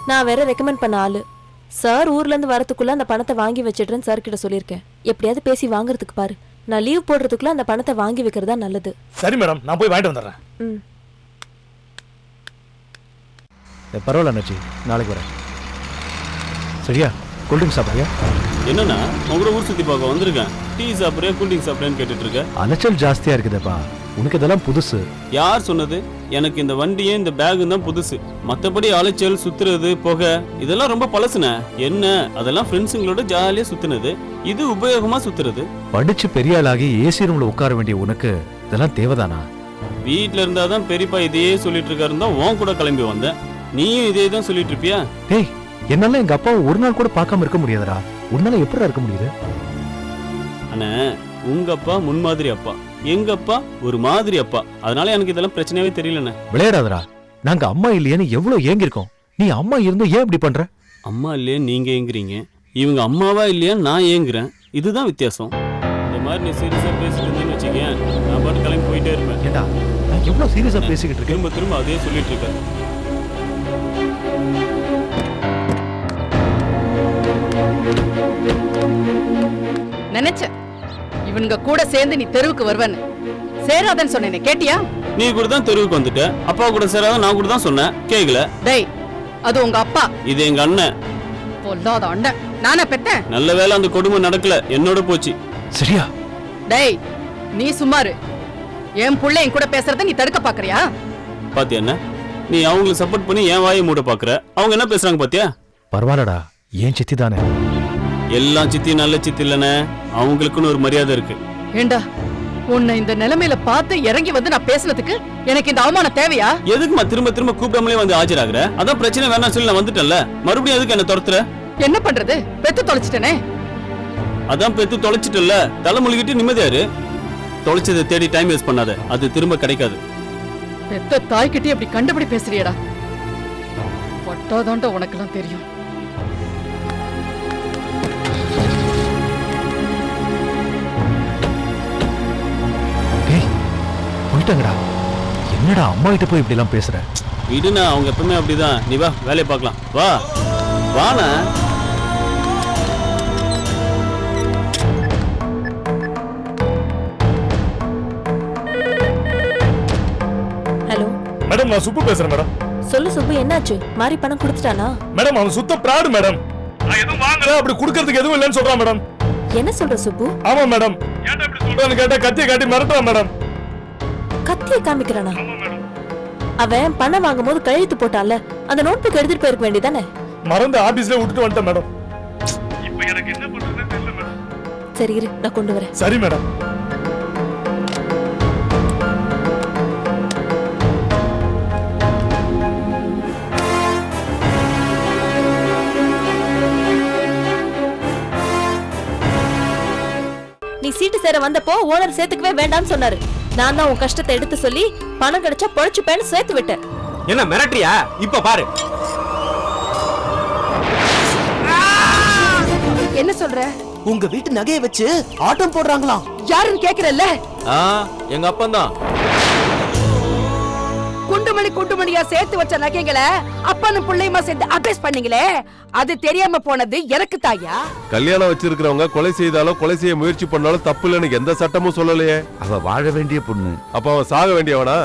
நான் வேற ரெக்கமெண்ட் பண்ண ஆளு. சார் ஊர்ல இருந்து வரதுக்குள்ள அந்த பணத்தை வாங்கி வச்சிடுறேன்னு சார் கிட்ட சொல்லியிருக்கேன். எப்படியாவது பேசி வாங்குறதுக்கு பாரு. நான் லீவ் போடுறதுக்குள்ள அந்த பணத்தை வாங்கி வைக்கிறதா நல்லது. சரி மேடம், நான் போய் வாங்கிட்டு வந்துடுறேன். ம். பரவாயில்ல அண்ணாச்சி, நாளைக்கு வரேன். சரியா? கூல்ட்ரிங்க் சாப்பிட்றியா? என்னன்னா உங்களோட ஊர் சுற்றி பார்க்க வந்திருக்கேன். டீ சாப்பிட்றியா கூல்ட்ரிங்க் சாப்பிட்றேன்னு கேட்டுட்டு இருக்கேன். அலைச்சல் ஜாஸ்தியா இருக்குதுப்பா. உனக்கு இதெல்லாம் புதுசு. யார் சொன்னது? எனக்கு இந்த வண்டியே இந்த பேகும் தான் புதுசு. மற்றபடி அலைச்சல் சுத்துறது புகை இதெல்லாம் ரொம்ப பழசுன. என்ன அதெல்லாம் ஃப்ரெண்ட்ஸுங்களோட ஜாலியா சுத்துனது. இது உபயோகமா சுத்துறது. படிச்சு பெரிய ஆளாகி ஏசி ரூம்ல உட்கார வேண்டிய உனக்கு இதெல்லாம் தேவைதானா? வீட்டில் இருந்தாதான் பெரியப்பா இதையே சொல்லிட்டு இருக்காருன்னு தான் உன் கூட கிளம்பி வந்தேன். நீயும் இதே தான் சொல்லிட்டு இருப்பியா? டேய், என்னால எங்க அப்பாவை ஒரு நாள் கூட பார்க்காம இருக்க முடியாதுடா. உன்னால எப்படி இருக்க முடியுது? அண்ணா, உங்க அப்பா முன்மாதிரி அப்பா, எங்க அப்பா ஒரு மாதிரி அப்பா. அதனால எனக்கு இதெல்லாம் பிரச்சனையாவே தெரியலண்ணே. விளையாடாதடா. நாங்க அம்மா இல்லையேன்னு எவ்வளவு ஏங்கிருக்கோம். நீ அம்மா இருந்தும் ஏன் இப்படி பண்ற? அம்மா இல்லையே நீங்க ஏங்குறீங்க, இவங்க அம்மாவா இல்லையா நான் ஏங்குறேன். இதுதான் வித்தியாசம். இந்த மாதிரி நீ சீரியஸா பேசிட்டு இருந்தேன்னு வச்சுக்கேன், நான் பாட்டு கிளம்பி போயிட்டே இருப்பேன். ஏண்டா, நான் எவ்வளவு சீரியஸா பேசிக்கிட்டு இருக்கேன். திரும்ப திரும்ப அதே சொல்லிட்டு இருக்கேன். நினைச்சேன் இவனுங்க கூட சேர்ந்து நீ தெருவுக்கு வருவேன்னு. சேராதன்னு சொன்னேனே, கேட்டியா? நீ கூட தான் தெருவுக்கு வந்துட்ட. அப்பா கூட சேராத நான் கூட தான் சொன்னேன், கேக்கல. டேய், அது உங்க அப்பா. இது எங்க அண்ணன். பொல்லாத அண்ணன். நானே பெத்தேன். நல்ல வேளை அந்த கொடுமை நடக்கல, என்னோட போச்சு. சரியா? டேய், நீ சும்மாரு. என் புள்ள என் கூட பேசுறத நீ தடுக்க பாக்குறியா? பாத்தியா என்ன, நீ அவங்களுக்கு சப்போர்ட் பண்ணி என் வாயை மூட பாக்குற. அவங்க என்ன பேசுறாங்க பாத்தியா? பரவாயில்லடா, ஏன் சித்தி தானே. எல்லாம் சித்தி நல்ல சித்தி இல்லனே, அவங்களுக்குன்னு ஒரு மரியாதை இருக்கு. ஏண்டா, உன்னை இந்த நிலைமையில பார்த்து இறங்கி வந்து நான் பேசுனதுக்கு எனக்கு இந்த அவமானம் தேவையா? எதுக்குமா திரும்ப திரும்ப கூப்பிடாமலே வந்து ஆஜராகுற? அதான் பிரச்சனை வேணாம் சொல்லி நான் வந்துட்டேன்ல, மறுபடியும் எதுக்கு என்ன துரத்துற? என்ன பண்றது? பெத்து தொலைச்சிட்டனே. அதான் பெத்து தொலைச்சிட்டல, தலைமுழுகிட்டு நிம்மதியாரு. தொலைச்சதை தேடி டைம் வேஸ்ட் பண்ணாத, அது திரும்ப கிடைக்காது. பெத்த தாய்கிட்டே அப்படி கண்டுபிடி பேசுறியடா. பட்டாதான்டா உனக்கெல்லாம் தெரியும். போயிட்டாங்கடா. என்னடா அம்மா கிட்ட போய் இப்படி எல்லாம் பேசுற? விடுனா, அவங்க எப்பவுமே அப்படிதான். நீ வா, வேலையை பார்க்கலாம். வா வாண்ணா. மேடம் நான் சுப்பு பேசுறேன் மேடம். சொல்லு சுப்பு, என்னாச்சு? மாறி பணம் கொடுத்துட்டானா? மேடம் அவன் சுத்த பிராடு மேடம். நான் எதுவும் வாங்கல, அப்படி கொடுக்கிறதுக்கு எதுவும் இல்லைன்னு சொல்றான் மேடம். என்ன சொல்ற சுப்பு? ஆமா மேடம். ஏன்டா இப்படி சொல்றேன்னு கேட்டா கத்தியை காட்டி மிரட்டுறான் மேடம். கத்தியை காமிக்கிறானா? அவன் பணம் வாங்கும் போது கழுத்து போட்டான்ல, அந்த நோட் புக் எடுத்துட்டு போயிருக்க வேண்டியதானே? மறந்து ஆபீஸ்ல விட்டுட்டு வந்துட்டேன் மேடம். இப்போ எனக்கு என்ன பண்றதுன்னு தெரியல மேடம். சரி இரு, நான் கொண்டு வரேன். சரி மேடம். நீ சீட்டு சேர வந்தப்போ ஓனர் சேர்த்துக்கவே வேண்டாம்னு சொன்னாரு. நான் தான் உன் கஷ்டத்தை எடுத்து சொல்லி பணம் கிடைச்சா பொழைச்சுப்பேன்னு சேர்த்து விட்டேன். என்ன மிரட்டியா? இப்ப பாரு. என்ன சொல்ற? உங்க வீட்டு நகையை வச்சு ஆட்டம் போடுறாங்களாம். யாருன்னு கேக்குறல்ல? எங்க அப்பன்தான். குண்டுமணியா சேர்த்து வச்ச நகைகளை அப்பனும் பிள்ளையுமா சேர்ந்து அட்வைஸ் பண்ணீங்களே, அது தெரியாம போனது எனக்கு தாயா? கல்யாணம் வச்சிருக்கிறவங்க கொலை செய்தாலும் கொலை செய்ய முயற்சி பண்ணாலும் தப்பு இல்லைன்னு எந்த சட்டமும் சொல்லலையே. அவ வாழ வேண்டிய பொண்ணு. அப்ப அவன் சாக வேண்டியவனா?